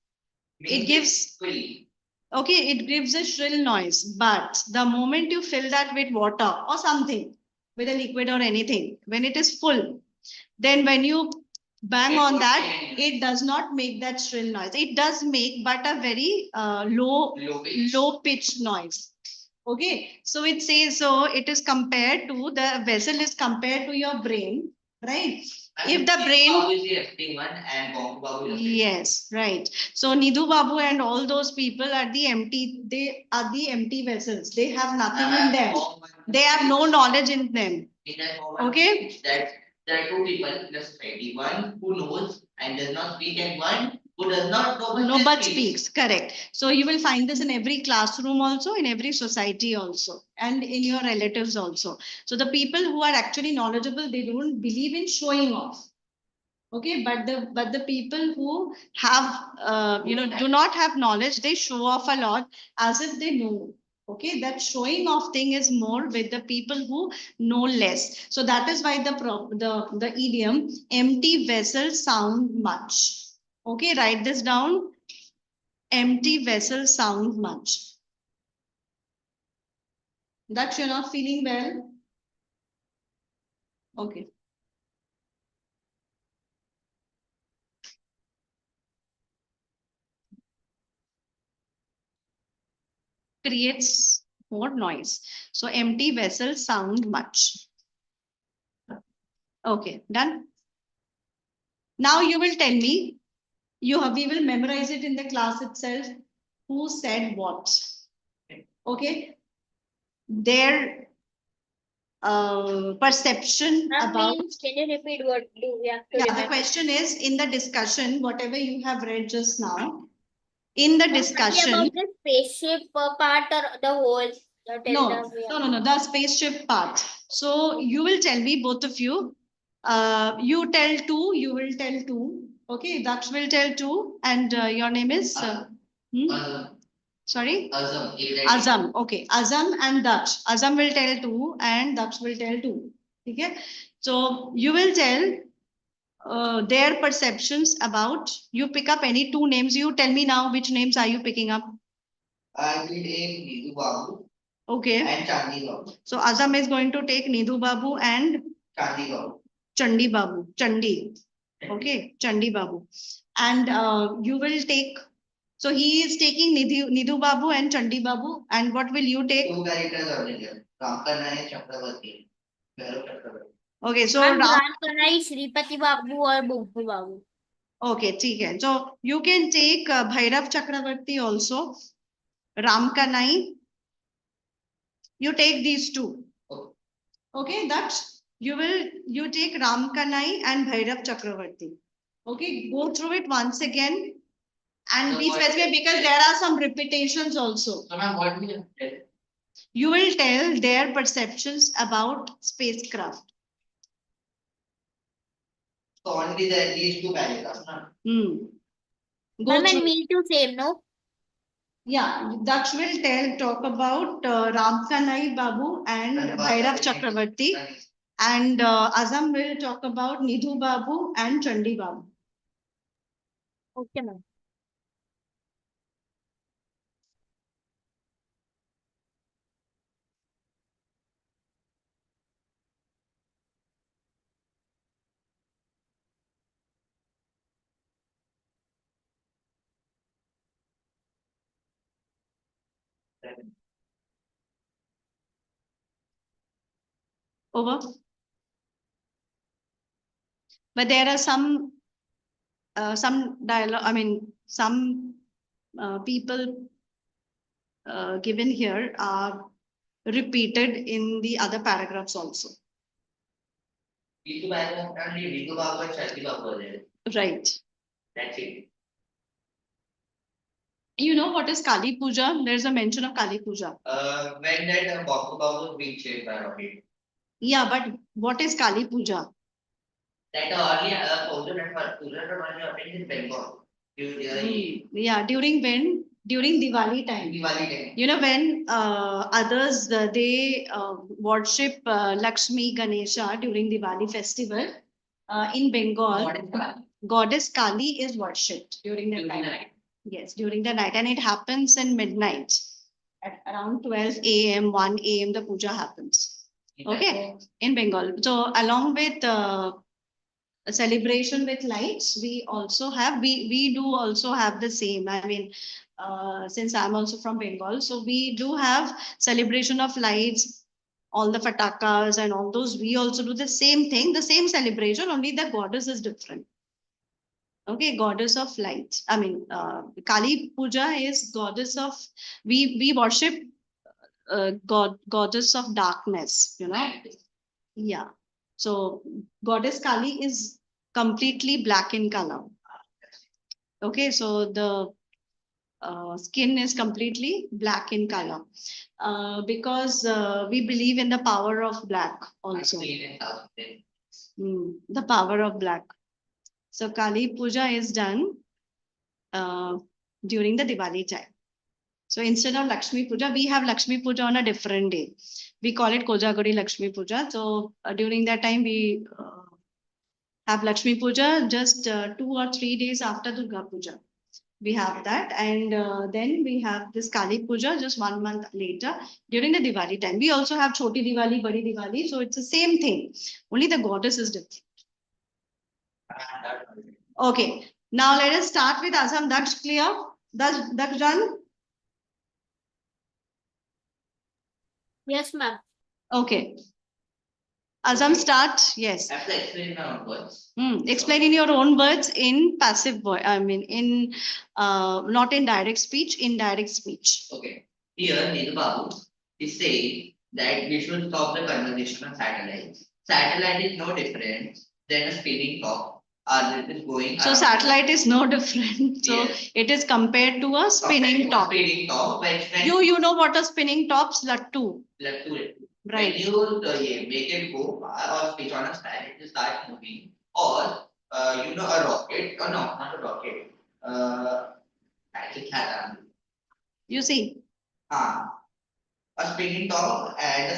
It gives fully. Okay, it gives a shrill noise, but the moment you fill that with water or something, with a liquid or anything, when it is full, then when you bang on that, it does not make that shrill noise. It does make, but a very low pitch noise. Okay, so it says, so it is compared to, the vessel is compared to your brain, right? If the brain, Obviously acting one and Bongo Babu is acting. yes, right. So Nidhu Babu and all those people are the empty vessels. They have nothing in them. They have no knowledge in them. In that moment, Okay. that there are two people in the society, one who knows and does not speak, and one who does not know but No, still but speaks. speaks, correct. So you will find this in every classroom also, in every society also, and in your relatives also. So the people who are actually knowledgeable, they don't believe in showing off. Okay, but the people who have do not have knowledge, they show off a lot as if they know. Okay, that showing off thing is more with the people who know less. So that is why the idiom empty vessels sound much. Okay, write this down. Empty vessels sound much. That you're not feeling well. Okay. Creates more noise. So empty vessels sound much. Okay, done. Now you will tell me, we will memorize it in the class itself. Who said what? Okay. Their perception That about. means, can you repeat what do we have to Yeah, the remember? question is in the discussion, whatever you have read just now, in the Only discussion. about the spaceship part or the whole? No, the spaceship part. So you will tell me, both of you. You tell two, you will tell two. Okay, Daksh will tell two, and your name is. Sorry? Azam. Okay, Azam and Daksh. Azam will tell two, and Daksh will tell two. Okay, so you will tell their perceptions about. You pick up any two names. You tell me now which names are you picking up? I will take Nidhu Babu Okay. and Chandi Babu. So Azam is going to take Nidhu Babu and Chandi Babu. Chandi Babu. Chandi. Okay, Chandi Babu. And you will take. So he is taking Nidhu Babu and Chandi Babu. And what will you take? Two characters are there. Ramkarna and Chakravarti. Bhairav Chakravarti. Okay, so Ram Kanai, Shripati Babu or Bongo Babu? Okay, ठीक है. So you can take Bhairav Chakravarti also, Ram Kanai. You take these two. Okay, that's you take Ram Kanai and Bhairav Chakravarti. Okay, go through it once again and be specific because there are some repetitions also. So ma'am, what we have said? You will tell their perceptions about spacecraft. So only these two paragraphs, na? Go Ma'am, and through. me too, same, no? Yeah, Daksh will talk about Ram Kanai Babu and Bhairav Chakravarti, and Azam will talk about Nidhu Babu and Chandi Babu. Okay, ma'am. Over. But there are some dialogue. I mean, some people given here are repeated in the other paragraphs also. These two paragraphs only Nidhu Babu and Chandi Babu are there. Right. That's it. You know what is Kali Puja? There's a mention of Kali Puja. When that Bonku Babu was being chased by rocket. Yeah, but what is Kali Puja? That earlier Puja that only happened in Bengal. Yeah, during when? During Diwali time. Diwali time. You know, when others they worship Lakshmi Ganesha during Diwali festival in Bengal, Goddess Kali is worshipped during the night. Yes, during the night, and it happens in midnight. At around 12 a.m., 1 a.m., the puja happens. Okay, in Bengal. So, along with a celebration with lights, we also have, we do also have the same. I mean, since I'm also from Bengal, so we do have celebration of lights, all the fatakas and all those. We also do the same thing, the same celebration, only the goddess is different. Okay, goddess of light. I mean, Kali Puja is goddess of, we worship goddess of darkness, you know. Yeah. So goddess Kali is completely black in color. Okay, so the skin is completely black in color because we believe in the power of black also. The power of black. So Kali Puja is done during the Diwali time. So instead of Lakshmi Puja, we have Lakshmi Puja on a different day. We call it Kojaguri Lakshmi Puja. So during that time, we have Lakshmi Puja just 2 or 3 days after Durga Puja. We have that, and then we have this Kali Puja just 1 month later during the Diwali time. We also have Choti Diwali, Badi Diwali. So it's the same thing. Only the goddess is different. Okay, now let us start with Azam. That's clear. That's done. Yes, ma'am. Okay. Azam, start. Yes. I have to explain in my own words. Explain in your own words in passive voice. I mean, in not in direct speech, in direct speech. Okay. Here, Nidhu Babu is saying that we should stop the conversation on satellites. Satellite is no different than a spinning top. Earth is going. So satellite is no different. So Yes. it is compared to a spinning top. Spinning top, which when You know what a spinning top's lattu. When Right. you make it go or switch on a stand, it will start moving. Or a rocket, or no, not a rocket. You see. A spinning top and a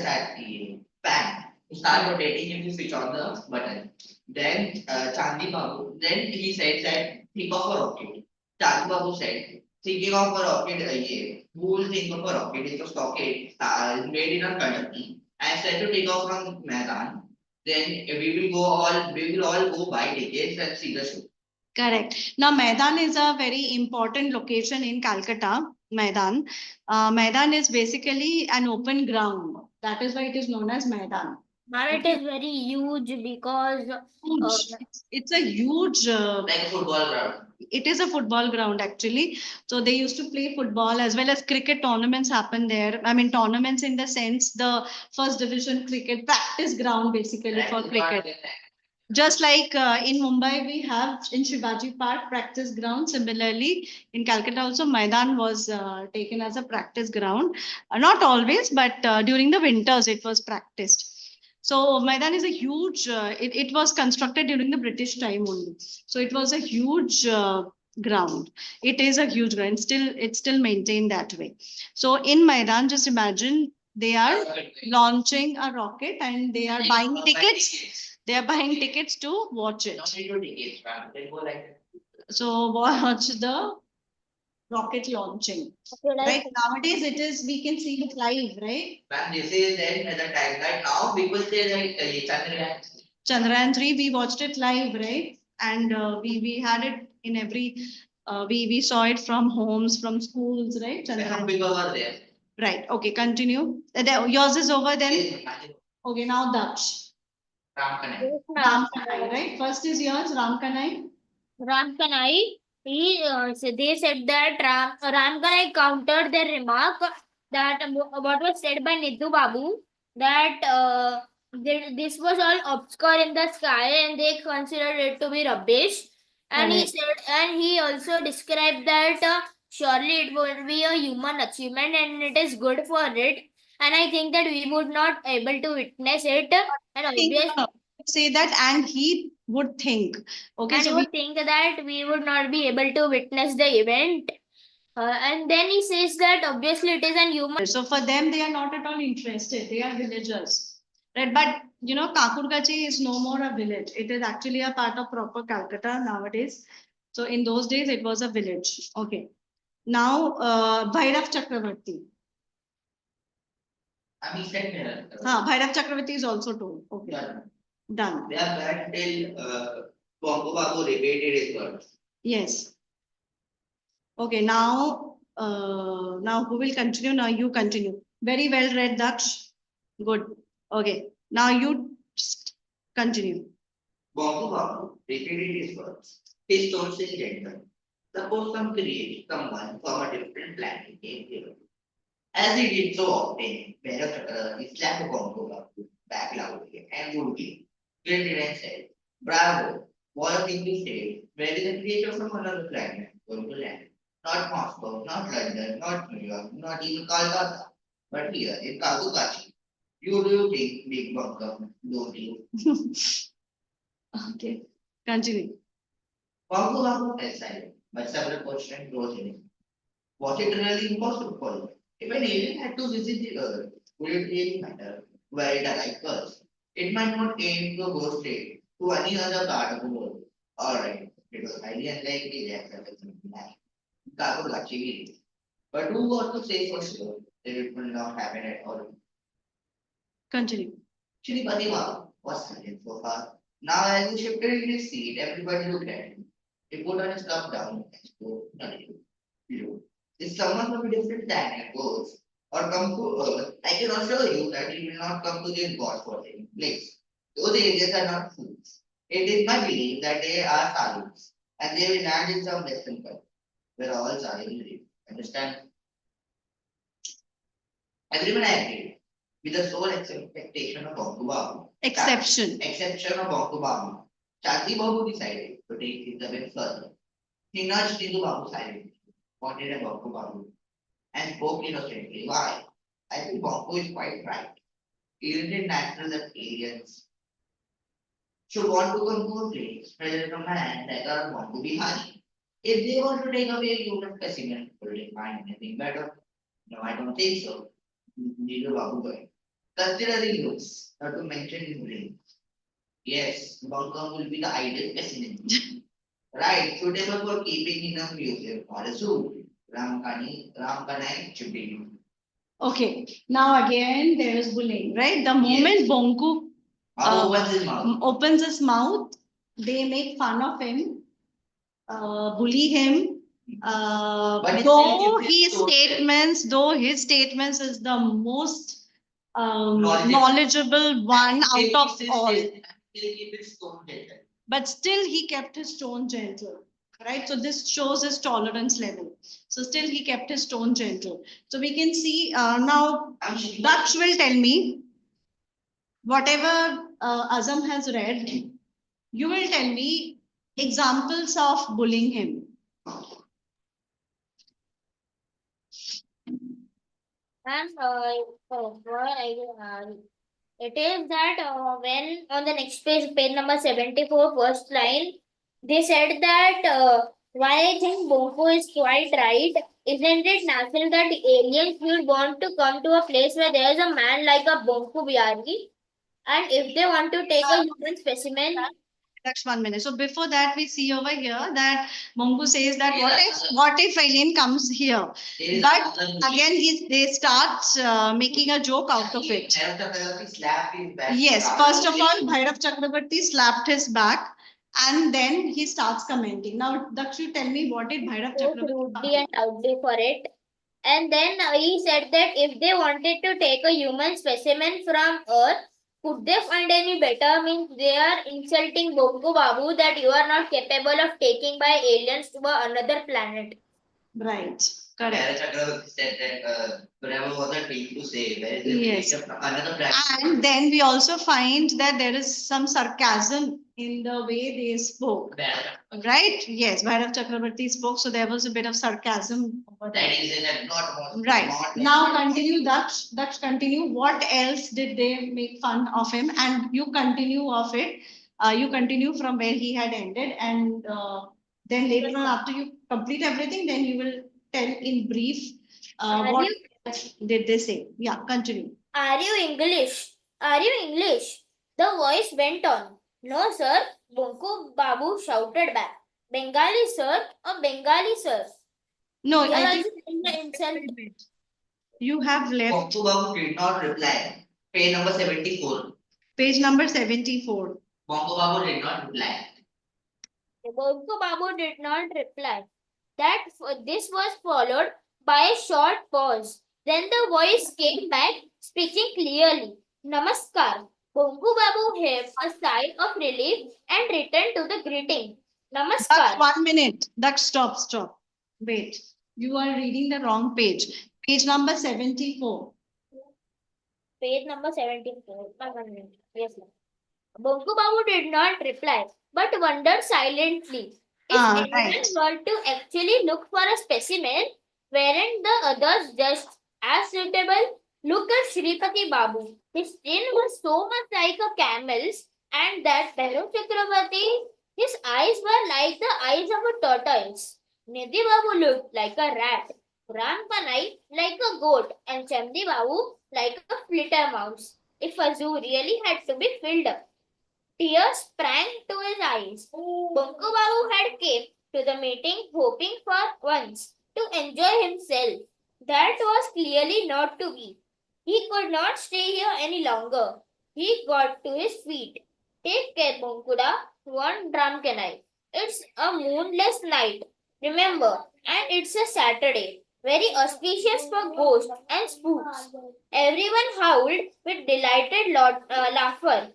fan. You start rotating if you switch on the button. Then Chandi Babu, then he said that think of a rocket. Chandi Babu said, thinking of a rocket, who will think of a rocket? It's a rocket made in a country and said to take off from Maidan. Then we will all go buy tickets and see the show. Correct. Now, Maidan is a very important location in Calcutta. Maidan is basically an open ground. That is why it is known as Maidan. Now it is very huge because Huge. It's a huge. Like a football ground. It is a football ground actually. So they used to play football as well as cricket tournaments happen there. I mean tournaments in the sense the first division cricket practice ground basically for cricket. Just like in Mumbai, we have in Shivaji Park practice ground. Similarly, in Calcutta also, Maidan was taken as a practice ground. Not always, but during the winters it was practiced. So Maidan is a huge. It was constructed during the British time only. So it was a huge ground. It is a huge ground. It's still maintained that way. So in Maidan, just imagine they are launching a rocket and they are buying tickets. They are buying tickets to watch it. Don't need to tickets, man. They go like. So watch the rocket launching. okay, like Right nowadays, it is we can see it live, right? Man, this is then at the time. Right now, people say like Chandrayaan. Chandrayaan 3, we watched it live, right? And we had it in every. We saw it from homes, from schools, right? Some Chandrayaan. people were there. Right. Okay. Continue. Yours is over then. Imagine Okay. Now Daksh. Ram Kanai. Ram Kanai, right? First is yours, Ram Kanai. Ram Kanai, they said that Ram Kanai countered their remark that what was said by Nidhu Babu that this was all obscure in the sky and they considered it to be rubbish. And he Correct. said, and he also described that surely it would be a human achievement and it is good for it. And I think that we would not able to witness it. And Think, obviously, say that, and he would think. Okay. and So you would think that we would not be able to witness the event. And then he says that obviously it is an human. So for them, they are not at all interested. They are villagers, right? But you know, Kakurgachi is no more a village. It is actually a part of proper Calcutta nowadays. So in those days, it was a village. Okay. Now, Bhairav Chakravarti. I mean, said here. Bhairav Chakravarti is also told. Okay. Done. Done. They are bad till Bongo Babu repeated his words. Yes. Okay. Now who will continue? Now you continue. Very well read, Daksh. Good. Okay. Now you continue. Bongo Babu repeated his words. His tone is gentle. Suppose some create someone from a different planet came here. As he did so often, Bhairav slapped Bongo Babu back loudly and rudely. Grinted and said, Bravo, what a thing to say. Where is a creature from another planet going to land? Not Moscow, not London, not New York, not even Calcutta, but here in Kazukachi. You do think big bunkum, don't you? Okay. Continue. Bongo Babu fell silent, but several questions rose in him. Was it really impossible for you? If an alien had to visit the Earth, would it really matter where it arrived first? It might not aim to go straight to any other part of the world. Alright, it was highly unlikely that there was something like Kago Gachi. But who got to say for sure that it will not happen at all? Continue. Shripati Babu was silent so far. Now, as he shifted in his seat, everybody looked at him. He put on his cup down and spoke nothing. If someone from a different planet goes or come to Earth, I can assure you that he will not come to this God-forsaken place. Those aliens are not fools. It is my belief that they are Salus, and they will land in some western country where all Salus live. Understand? Everyone agreed, with the sole expectation of Bongo Babu. Exception. Exception of Bongo Babu. Shakti Babu decided to take things a bit further. He nudged into Babu silently, pointed at Bongo Babu, and spoke innocently. Why? I think Bongo is quite right. Isn't it natural that aliens should want to come to a place where a man like us want to be honey? If they want to take away human specimen, will they find anything better? No, I don't think so. Neither Babu going. Considering looks, not to mention his brain. Yes, Bongo will be the ideal specimen. Right, suitable for keeping in a museum or a zoo. Ramkanai should be. Okay. Now again, there is bullying, right? The moment Yes. Bonku Opens his mouth. opens his mouth, they make fun of him, bully him. But Though his his statements is the most knowledgeable one out of all. He'll keep his tone gentle. But still he kept his tone gentle, right? So this shows his tolerance level. So still he kept his tone gentle. So we can see now Daksh will tell me whatever Azam has read. You will tell me examples of bullying him. And it is that when on the next page, page number 74, first line, they said that why I think Bonko is quite right. Isn't it natural that aliens would want to come to a place where there is a man like a Bonko Biargi? And if they want to take a human specimen, That's 1 minute. So before that, we see over here that Mongu says that what if alien comes here? But again, they start making a joke out of it. Yes, first of all, Bhairav Chakrabarti slapped his back, and then he starts commenting. Now, Dakshu, tell me what did Bhairav so Chakrabarti rudely and loudly for it. And then he said that if they wanted to take a human specimen from Earth, could they find any better? Means they are insulting Bongo Babu that you are not capable of taking by aliens to another planet. Right. Bharat Correct. Chakrabarti said that whatever was a thing to say, where is Yes. another planet? And then we also find that there is some sarcasm in the way they spoke. Right? Yes, Bhairav Chakrabarti spoke, so there was a bit of sarcasm over there. That is that not Right. not- Now continue, Daksh. Daksh, continue. What else did they make fun of him? And you continue of it. You continue from where he had ended, and then later on, after you complete everything, then you will tell in brief what else did they say. Yeah, continue. Are you English? Are you English? The voice went on. No, sir, Bongo Babu shouted back. Bengali, sir, a Bengali, sir. No, Here I also think the insult. you have left Bongo Babu did not reply. Page number 74. page number 74. Bongo Babu did not reply. Bongo Babu did not reply. This was followed by a short pause. Then the voice came back, speaking clearly. Namaskar. Bongo Babu heaved a sigh of relief and returned to the greeting. That's Namaskar. 1 minute. That stop. Wait. You are reading the wrong page. Page number 74. Page number 74. Yes, ma'am. Bongo Babu did not reply, but wondered silently. If anyone Right. were to actually look for a specimen, weren't the others just as suitable? Look at Shripati Babu. His skin was so much like a camel's, and that Bhairav Chakrabarti, his eyes were like the eyes of a tortoise. Nidhi Babu looked like a rat, Ram Kanai like a goat, and Chamdi Babu like a flitter mouse. If a zoo really had to be filled up. Tears sprang to his eyes. Bongo Babu had came to the meeting hoping for once to enjoy himself. That was clearly not to be. He could not stay here any longer. He got to his feet. Take care, Bonkuda, warned Ramkanai. It's a moonless night, remember, and it's a Saturday, very auspicious for ghosts and spooks. Everyone howled with delighted laughter.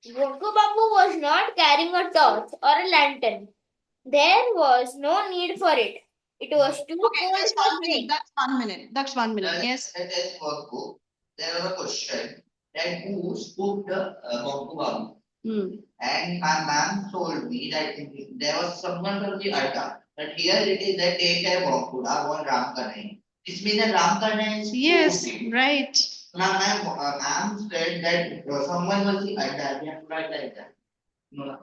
Bongo Babu was not carrying a torch or a lantern. There was no need for it. It was too Okay, cold that's for 1 minute. snake. That's 1 minute. That's 1 minute. Yes. Let us go. There was a question that who spooked the Bongo Babu. And my ma'am told me that there was someone from the Adda. But here it is that take care Bonkuda or Ram Kanai. This means that Ram Kanai is Yes, spooked. right. Now ma'am said that someone was the Adda. We have to write like that. No.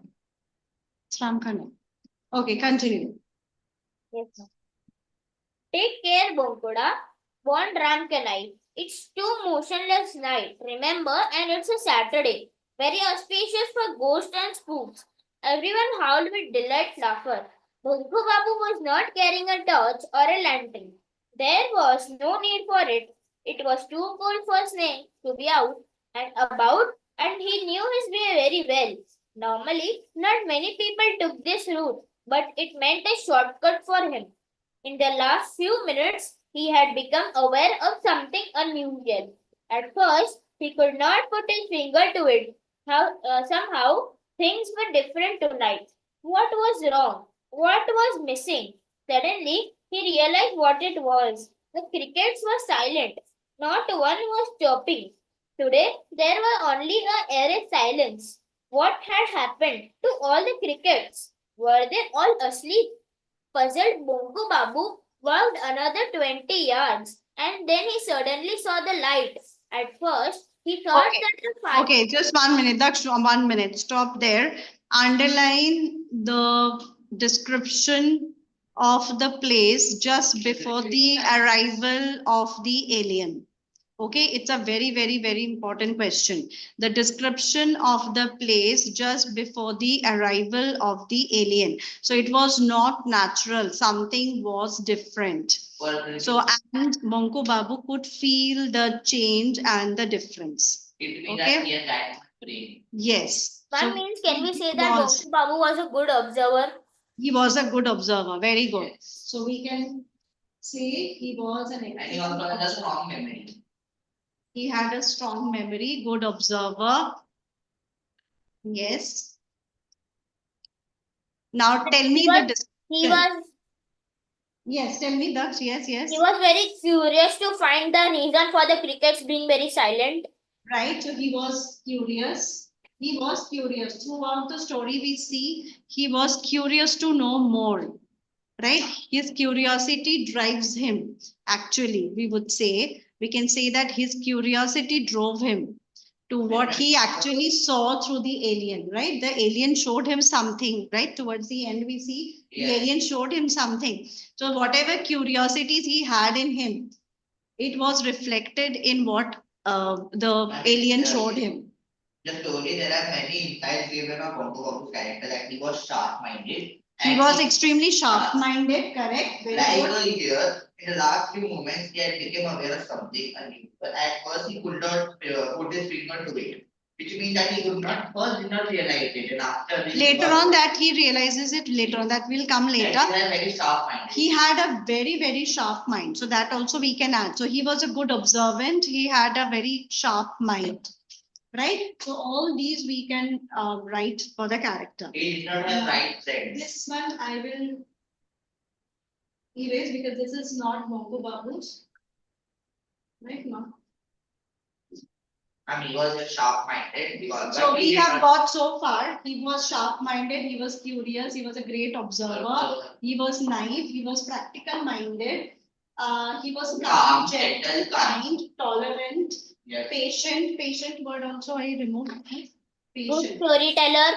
It's Ram Khanna. Okay, continue. Yes, ma'am. Take care, Bonkuda, warned Ramkanai. It's too motionless night, remember, and it's a Saturday. Very auspicious for ghosts and spooks. Everyone howled with delight laughter. Bongo Babu was not carrying a torch or a lantern. There was no need for it. It was too cold for Snake to be out and about, and he knew his way very well. Normally, not many people took this route, but it meant a shortcut for him. In the last few minutes, he had become aware of something unusual. At first, he could not put his finger to it. Somehow, things were different tonight. What was wrong? What was missing? Suddenly, he realized what it was. The crickets were silent. Not one was chirping. Today, there were only a eerie silence. What had happened to all the crickets? Were they all asleep? Puzzled Bongo Babu walked another 20 yards and then he suddenly saw the light. At first, he thought Okay. that the fire. Okay, just 1 minute. That's 1 minute. Stop there. Underline the description of the place just before the arrival of the alien. Okay, it's a very, very, very important question. The description of the place just before the arrival of the alien. So it was not natural. Something was different. So, and Monko Babu could feel the change and the difference. It means Okay. that he has that much brain. Yes. One So means, can we say he that was- Bongo Babu was a good observer? He was a good observer. Very good. Yes. So we can say he was an And he also has a strong memory. He had a strong memory, good observer. Yes. Now tell me the He description. was Yes, tell me that. Yes, yes. he was very curious to find the reason for the crickets being very silent. Right. So he was curious. He was curious. Throughout the story, we see he was curious to know more. Right? His curiosity drives him. Actually, we can say that his curiosity drove him to what he actually saw through the alien, right? The alien showed him something, right? Towards the end, we see the Yes. alien showed him something. So whatever curiosities he had in him, it was reflected in what the alien showed him. The story, there are many insights given of Bongo Babu's character, that he was sharp-minded. He was extremely sharp-minded, correct? Very Like good. here, in the last few moments, he had become aware of something unusual. But at first, he could not put his finger to it, which means that he could not first did not realize it, and after this, Later on that he realizes it later on, that will come later. He had very sharp mind. He had a very, very sharp mind. So that also we can add. So he was a good observant. He had a very sharp mind. Right? So all these we can write for the character. He did not have right sense. This one I will erase because this is not Mongo Babu's. Right now. I mean, he was just sharp-minded because. So but he we did have not got so far. He was sharp-minded. He was curious. He was a great observer. observe. He was naive. He was practical-minded. He was Calm, calm, gentle, gentle, kind. kind, tolerant, Yes. patient. Patient word also I removed. Good Patient. storyteller,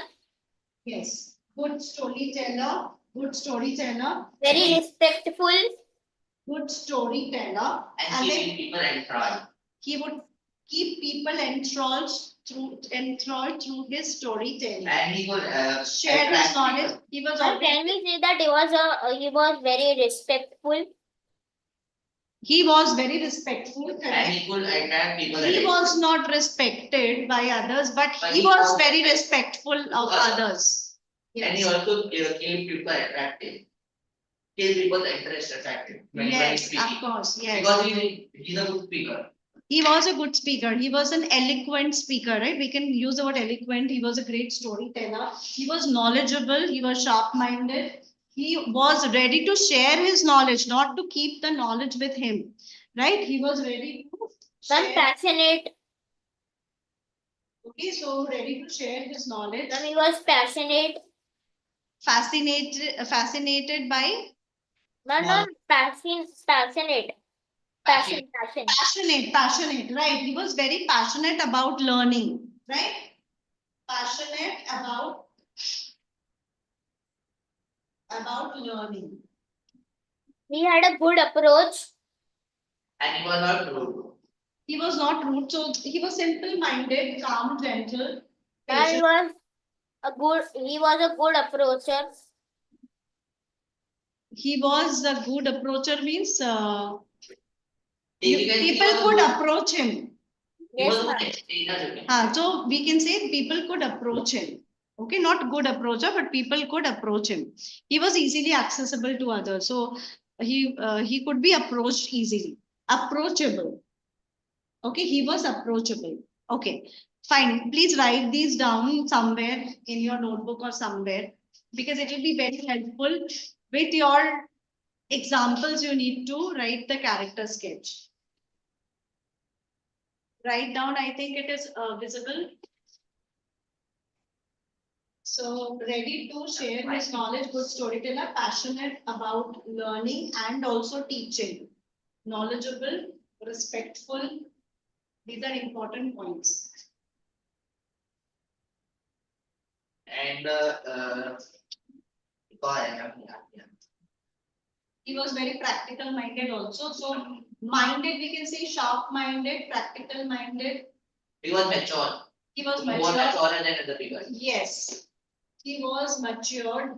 Yes. Good storyteller. Good storyteller. very respectful, Good storyteller. And then keeping people enthralled. he would keep people enthralled through his storytelling. And he could Share his attract knowledge. people. He was Sir, always can we say that he was very respectful? He was very respectful. And Correct. he could attract people. He was not respected by others, but But he he was was- very respectful of others. And he Yes. also keep people attractive. Keep people's interest attractive. When he's Yes, speaking. of course. Yes. Because he's a good speaker. He was a good speaker. He was an eloquent speaker, right? We can use the word eloquent. He was a great storyteller. He was knowledgeable. He was sharp-minded. He was ready to share his knowledge, not to keep the knowledge with him, right? He was ready to Some share. passionate, Okay, so ready to share his knowledge. some he was passionate, Fascinated by no, passionate, passion. passionate, right? He was very passionate about learning, right? Passionate about learning. He had a good approach, And he was not rude. He was not rude, so he was simple-minded, calm, gentle, and he patient. was a good approacher. He was a good approacher means He can- he people was a could good- approach him. He Yes, was a ma'am. good explainer, you can say. So we can say people could approach him. Okay, not good approacher, but people could approach him. He was easily accessible to others, so he could be approached easily. Approachable. Okay, he was approachable. Okay, fine. Please write these down somewhere in your notebook or somewhere because it will be very helpful with your examples. You need to write the character sketch. Write down, I think it is visible. So ready to share his knowledge, good storyteller, passionate about learning and also teaching, knowledgeable, respectful. These are important points. And yeah. He was very practical minded also. So minded, we can say sharp minded, practical minded. He was mature. He was More mature. mature than other people. Yes, he was matured.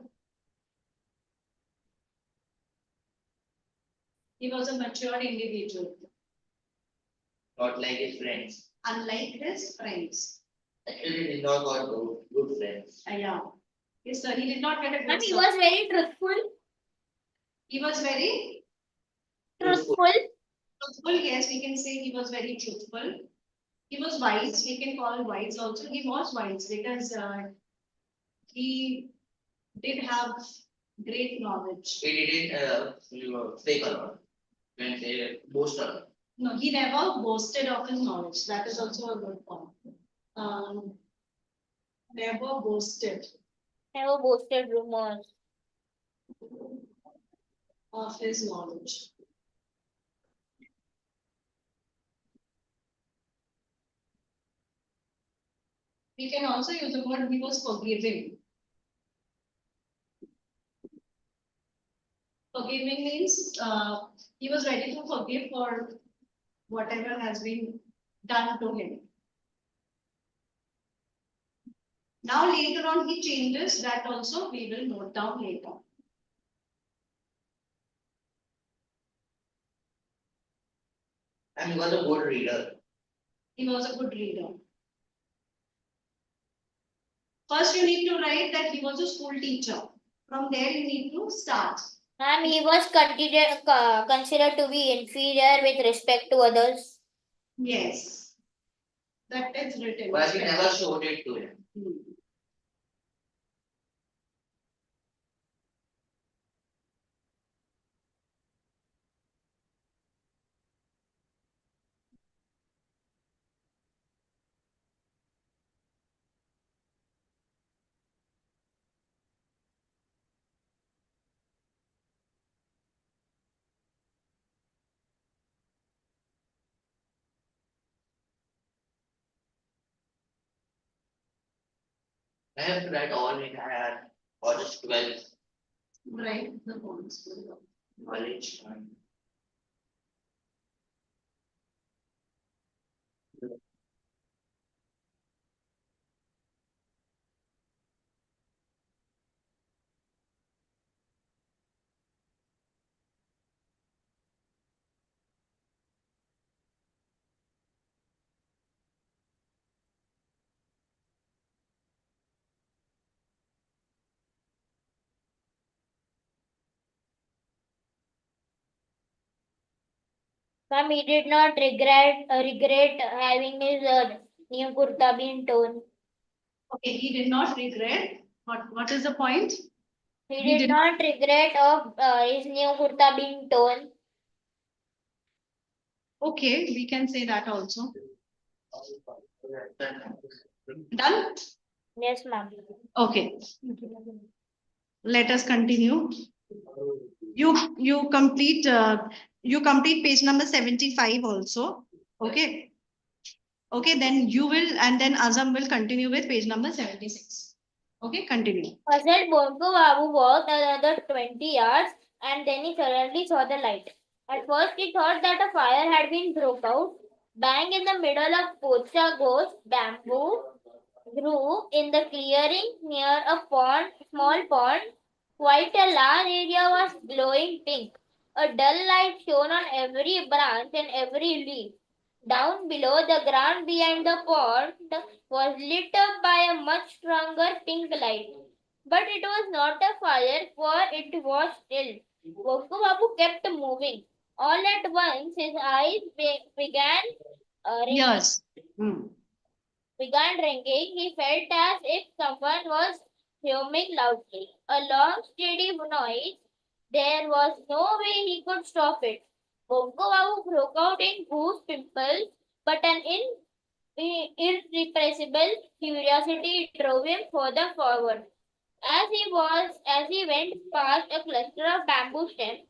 He was a matured individual, Not like his friends. unlike his friends. Actually, he did not got good friends. Yeah. Yes, sir. He did not get a good Ma'am, he start. was very truthful. He was very Truthful. truthful. Yes, we can say he was very truthful. He was wise. We can call wise also. He was wise because he did have great knowledge. He didn't fake a lot. When they boast a lot. No, he never boasted of his knowledge. That is also a good point. Never boasted Never boasted rumors. of his knowledge. We can also use the word he was forgiving. Forgiving means he was ready to forgive for whatever has been done to him. Now later on he changes, that also we will note down later. And he was a good reader. He was a good reader. First you need to write that he was a school teacher. From there you need to start. Ma'am, he was considered to be inferior with respect to others. Yes. That is written. But he never showed it to him. I have to write all in had or just 12 Write the points. knowledge. Ma'am, he did not regret having his new kurta being torn. Okay, he did not regret. What is the point? He did not regret of his new kurta being torn. Okay, we can say that also. Done? Yes, ma'am. Okay, let us continue. You complete page number 75 also. Okay. Okay, then you will and then Azam will continue with page number 76. Okay, continue. Puzzled Bongo Babu walked another 20 yards and then he suddenly saw the light. At first he thought that a fire had been broke out. Bang in the middle of Pocha Ghost, bamboo grew in the clearing near a small pond. Quite a large area was glowing pink. A dull light shone on every branch and every leaf. Down below, the ground behind the pond was lit up by a much stronger pink light. But it was not a fire, for it was still. Bokku Babu kept moving. All at once, his eyes began ringing. Yes. Hmm. Began ringing, he felt as if someone was humming loudly. A long, steady noise. There was no way he could stop it. Bongo Babu broke out in goose pimples, but an irrepressible curiosity drove him further forward. As he went past a cluster of bamboo stems,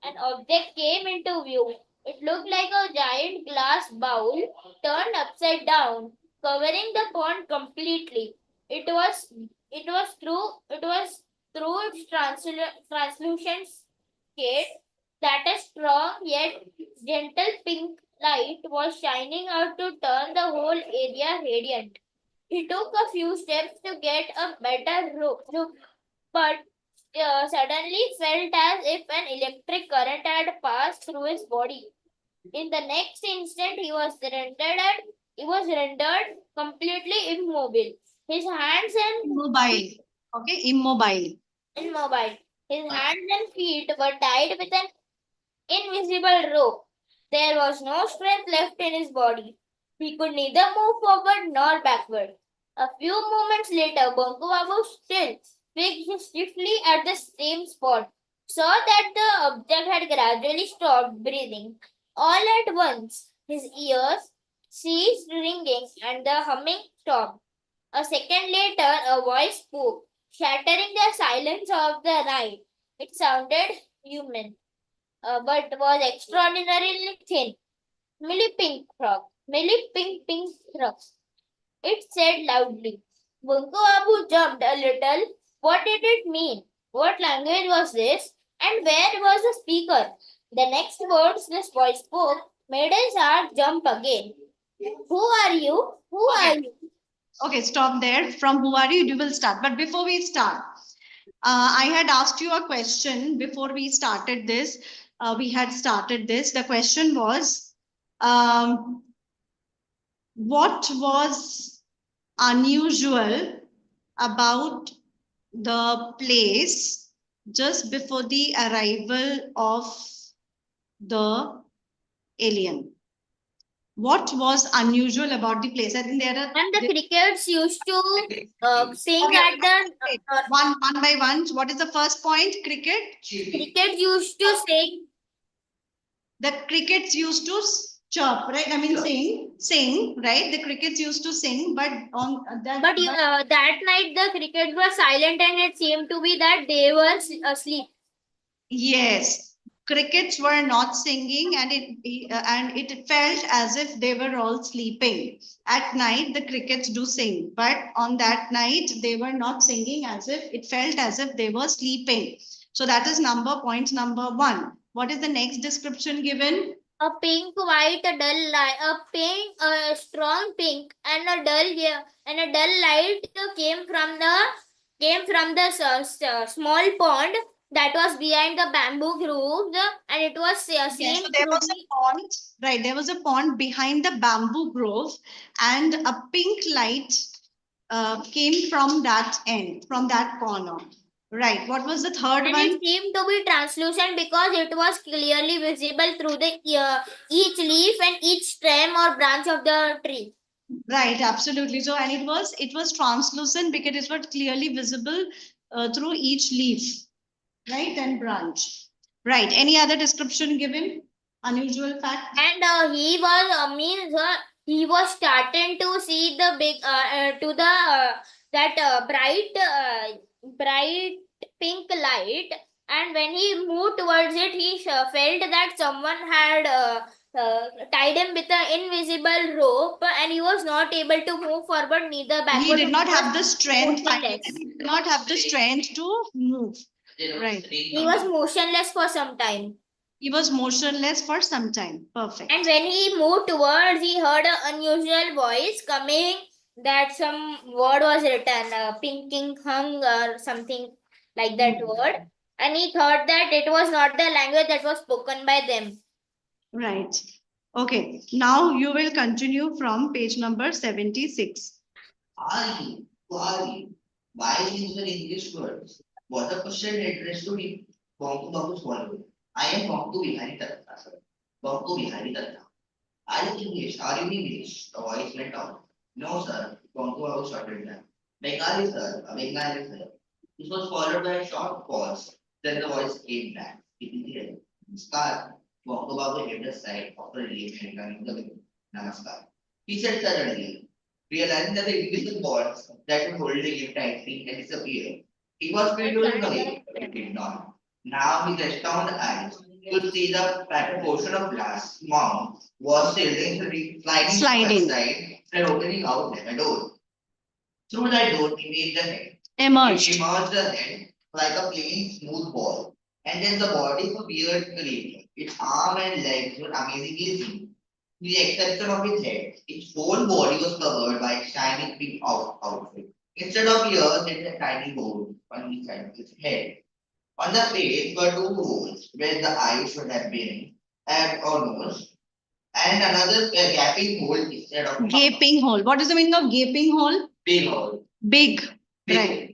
an object came into view. It looked like a giant glass bowl turned upside down, covering the pond completely. It was through its translucent shade that a strong yet gentle pink light was shining out to turn the whole area radiant. He took a few steps to get a better look, but suddenly felt as if an electric current had passed through his body. In the next instant, he was rendered completely immobile. His hands and Immobile. Okay, immobile. immobile. His hands and feet were tied with an invisible rope. There was no strength left in his body. He could neither move forward nor backward. A few moments later, Bongo Babu still fixed swiftly at the same spot, saw that the object had gradually stopped breathing. All at once, his ears ceased ringing and the humming stopped. A second later, a voice spoke, shattering the silence of the night. It sounded human, but was extraordinarily thin. Millie Pink Frog. Millie Pink Frog. It said loudly. Bunko Abu jumped a little. What did it mean? What language was this? And where was the speaker? The next words this voice spoke made his heart jump again. Who are you? Who are you? Okay, stop there. From who are you? You will start. But before we start, I had asked you a question before we started this. The question was, what was unusual about the place just before the arrival of the alien? What was unusual about the place? I think there are. And the crickets used to sing Okay, at the one by one. What is the first point? Cricket. crickets used to sing. The crickets used to chirp, right? I mean, sing, right? The crickets used to sing, but on that. But that night the crickets were silent and it seemed to be that they were asleep. Yes, crickets were not singing, and it felt as if they were all sleeping. At night, the crickets do sing, but on that night they were not singing. As if it felt as if they were sleeping. So that is point number one. What is the next description given? A pink, white, a dull light, a strong pink, and a dull light came from the small pond that was behind the bamboo groves, and it was Yes, seemed so there to was be. a pond, right? There was a pond behind the bamboo grove, and a pink light came from that end, from that corner. Right. What was the third And one? it seemed to be translucent because it was clearly visible through the each leaf and each stem or branch of the tree. Right, absolutely. So, and it was translucent because it was clearly visible through each leaf, right, and branch. Right. Any other description given? Unusual fact. And he was starting to see the big to the that bright pink light, and when he moved towards it, he felt that someone had tied him with an invisible rope, and he was not able to move forward neither backward. He did not have the strength. motionless. He did not have the strength to move. Right. He was motionless for some time. He was motionless for some time. Perfect. And when he moved towards, he heard an unusual voice coming that some word was written, pinking hung or something like that word. And he thought that it was not the language that was spoken by them. Right. Okay. Now you will continue from page number 76. Are you? Who are you? Why use the English words? What a question addressed to me. Bonku Babu swallowed. I am Bonku Bihari Datta, sir. Bonku Bihari Datta. Are you English? Are you English? The voice went out. No, sir. Bongo Babu shouted back. Bengali, sir. Bengali, sir. This was followed by a short pause. Then the voice came back. Immediately. Namaskar. Bongo Babu hit the side of the relief and turned the window. Namaskar. He said suddenly, realizing that the invisible bonds that were holding him tightly had disappeared. He was free to look away, but he did not. Now he rested on the eyes. Could see the back portion of glass mount was sliding side and opening out like a door. Through that door, he made the head. Emerged. He emerged the head like a plain, smooth ball. And then the body of a weird creature. Its arm and legs were amazingly thin. With the exception of his head, its whole body was covered by a shiny pink outfit. Instead of ears, it had a tiny hole on each side of its head. On the face were two holes where the eyes should have been, and or nose, and another gaping hole instead of Gaping hole. What is the meaning of gaping hole? big hole. Big. Big Right. hole.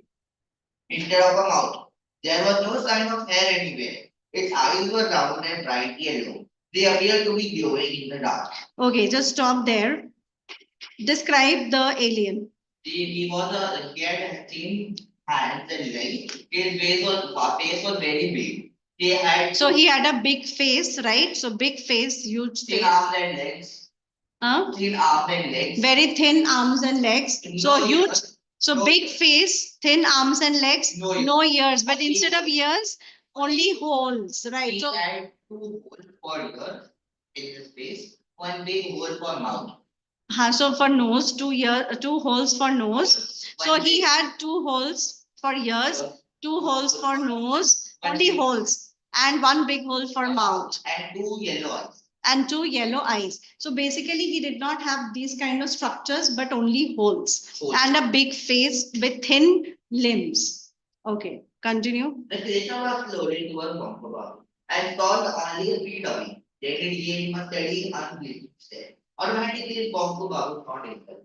Instead of a mouth. There was no sign of hair anywhere. Its eyes were round and bright yellow. They appeared to be glowing in the dark. Okay, just stop there. Describe the alien. He had thin hands and legs. His face was very big. He had So he had a big face, right? So big face, huge thin face. arms and legs. Huh? Thin arms and legs. Very thin arms and legs. So huge. So big face, thin arms and legs, no ears. But instead of ears, only holes, right? He So had two holes for ears in his face, one big hole for mouth. so for nose, two holes for nose. So he had two holes for ears, two holes for nose, only holes, and one big hole for mouth. And two yellow eyes. And two yellow eyes. So basically, he did not have these kind of structures, but only holes and a big face with thin limbs. Okay, continue. The creature was slowly towards Bongo Babu and stopped only a feet away. Then it gave him a steady, unblinking stare. Automatically, Bongo Babu thought himself,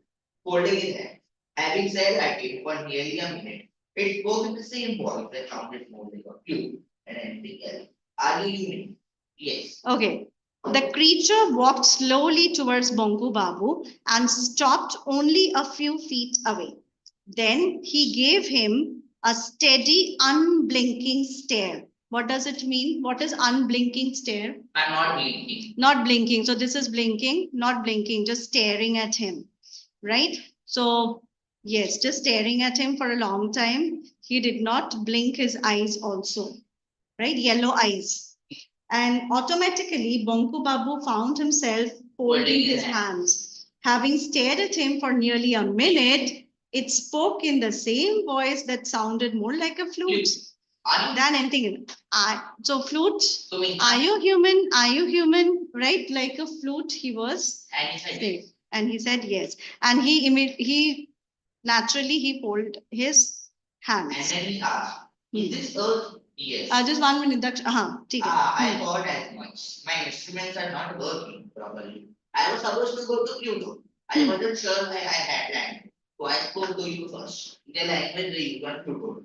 folding his hands. Having said at it for nearly a minute, it spoke in the same voice that sounded more like a flute than anything else. Are you human? Yes. Okay. The creature walked slowly towards Bongo Babu and stopped only a few feet away. Then he gave him a steady, unblinking stare. What does it mean? What is unblinking stare? I'm not blinking. Not blinking. So this is blinking, not blinking, just staring at him, right? So yes, just staring at him for a long time. He did not blink his eyes also, right? Yellow eyes. And automatically, Bongo Babu found himself folding his hands. Having stared at him for nearly a minute, it spoke in the same voice that sounded more like a flute than anything. So flute, are you human? Are you human? Right? Like a flute, he was saying. And he said yes. And he naturally he folded his hands. And then he asked, is this earth? Yes. Just 1 minute. I thought as much. My instruments are not working properly. I was supposed to go to Pluto. I wasn't sure I had land. So I spoke to you first. In the language they use on Pluto.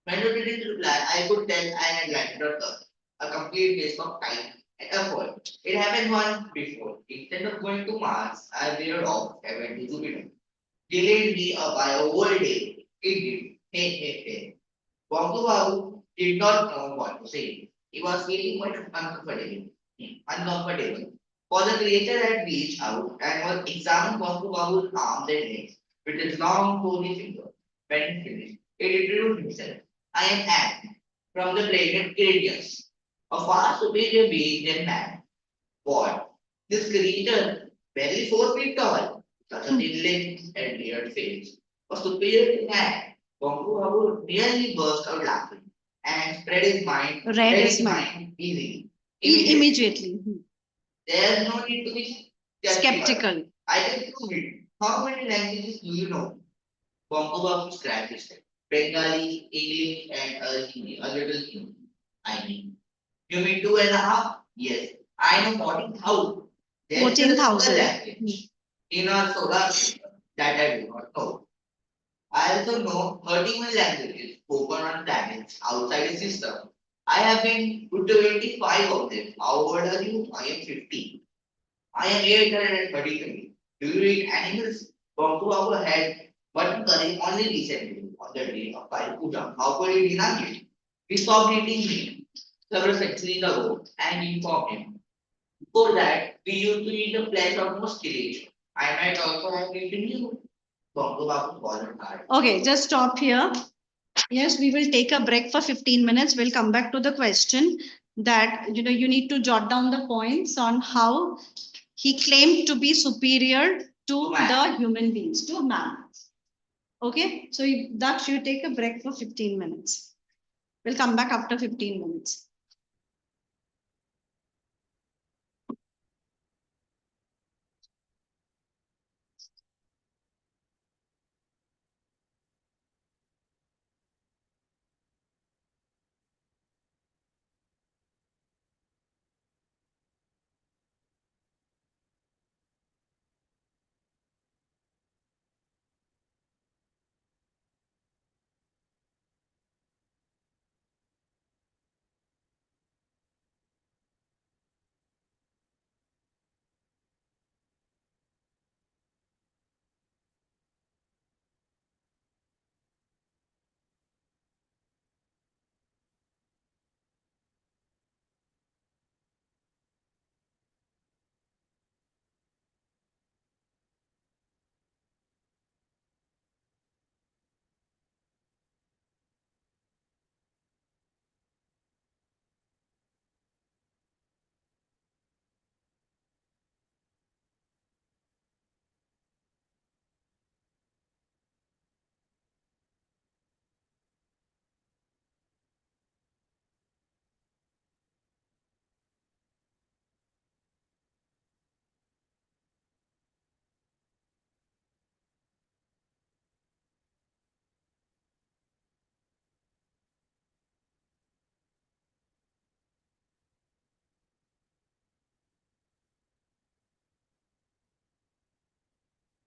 When you didn't reply, I could tell I had landed on Earth. A complete waste of time and effort. It happened once before. Instead of going to Mars, I veered off and went to Jupiter. Delayed me by a whole day. It did. Hey. Bongo Babu did not know what to say. He was feeling quite uncomfortable. For the creature had reached out and was examining Bongo Babu's arms and legs with his long bony fingers. When he finished, he introduced himself. I am Ant from the planet Iridius, a far superior being than man. What? This creature, barely 4 feet tall, such a thin limbs and weird face, was superior to man. Bongo Babu nearly burst out laughing and spread his mind easily. Immediately. There's no need to be Skeptical. I can prove it. How many languages do you know? Bongo Babu scratched his head. Bengali, English, and a little Hindi. I mean, you mean 2.5? Yes, I know 14,000. There's 14,000. another language in our solar system that I do not know. I also know 31 languages spoken on planets outside the system. I have been to 25 of them. How old are you? I am 50. I am 833. Do you eat animals? Bonku Babu had mutton curry only recently on the day of Kali Puja. How could he deny it? We stopped eating meat several centuries ago and informed him. Before that, we used to eat the flesh of most village. I might also have eaten you. Bonku Babu followed hard. Okay, just stop here. Yes, we will take a break for 15 minutes. We'll come back to the question that, you need to jot down the points on how he claimed to be superior to the human beings, to man. Okay, so that you take a break for 15 minutes. We'll come back after 15 minutes.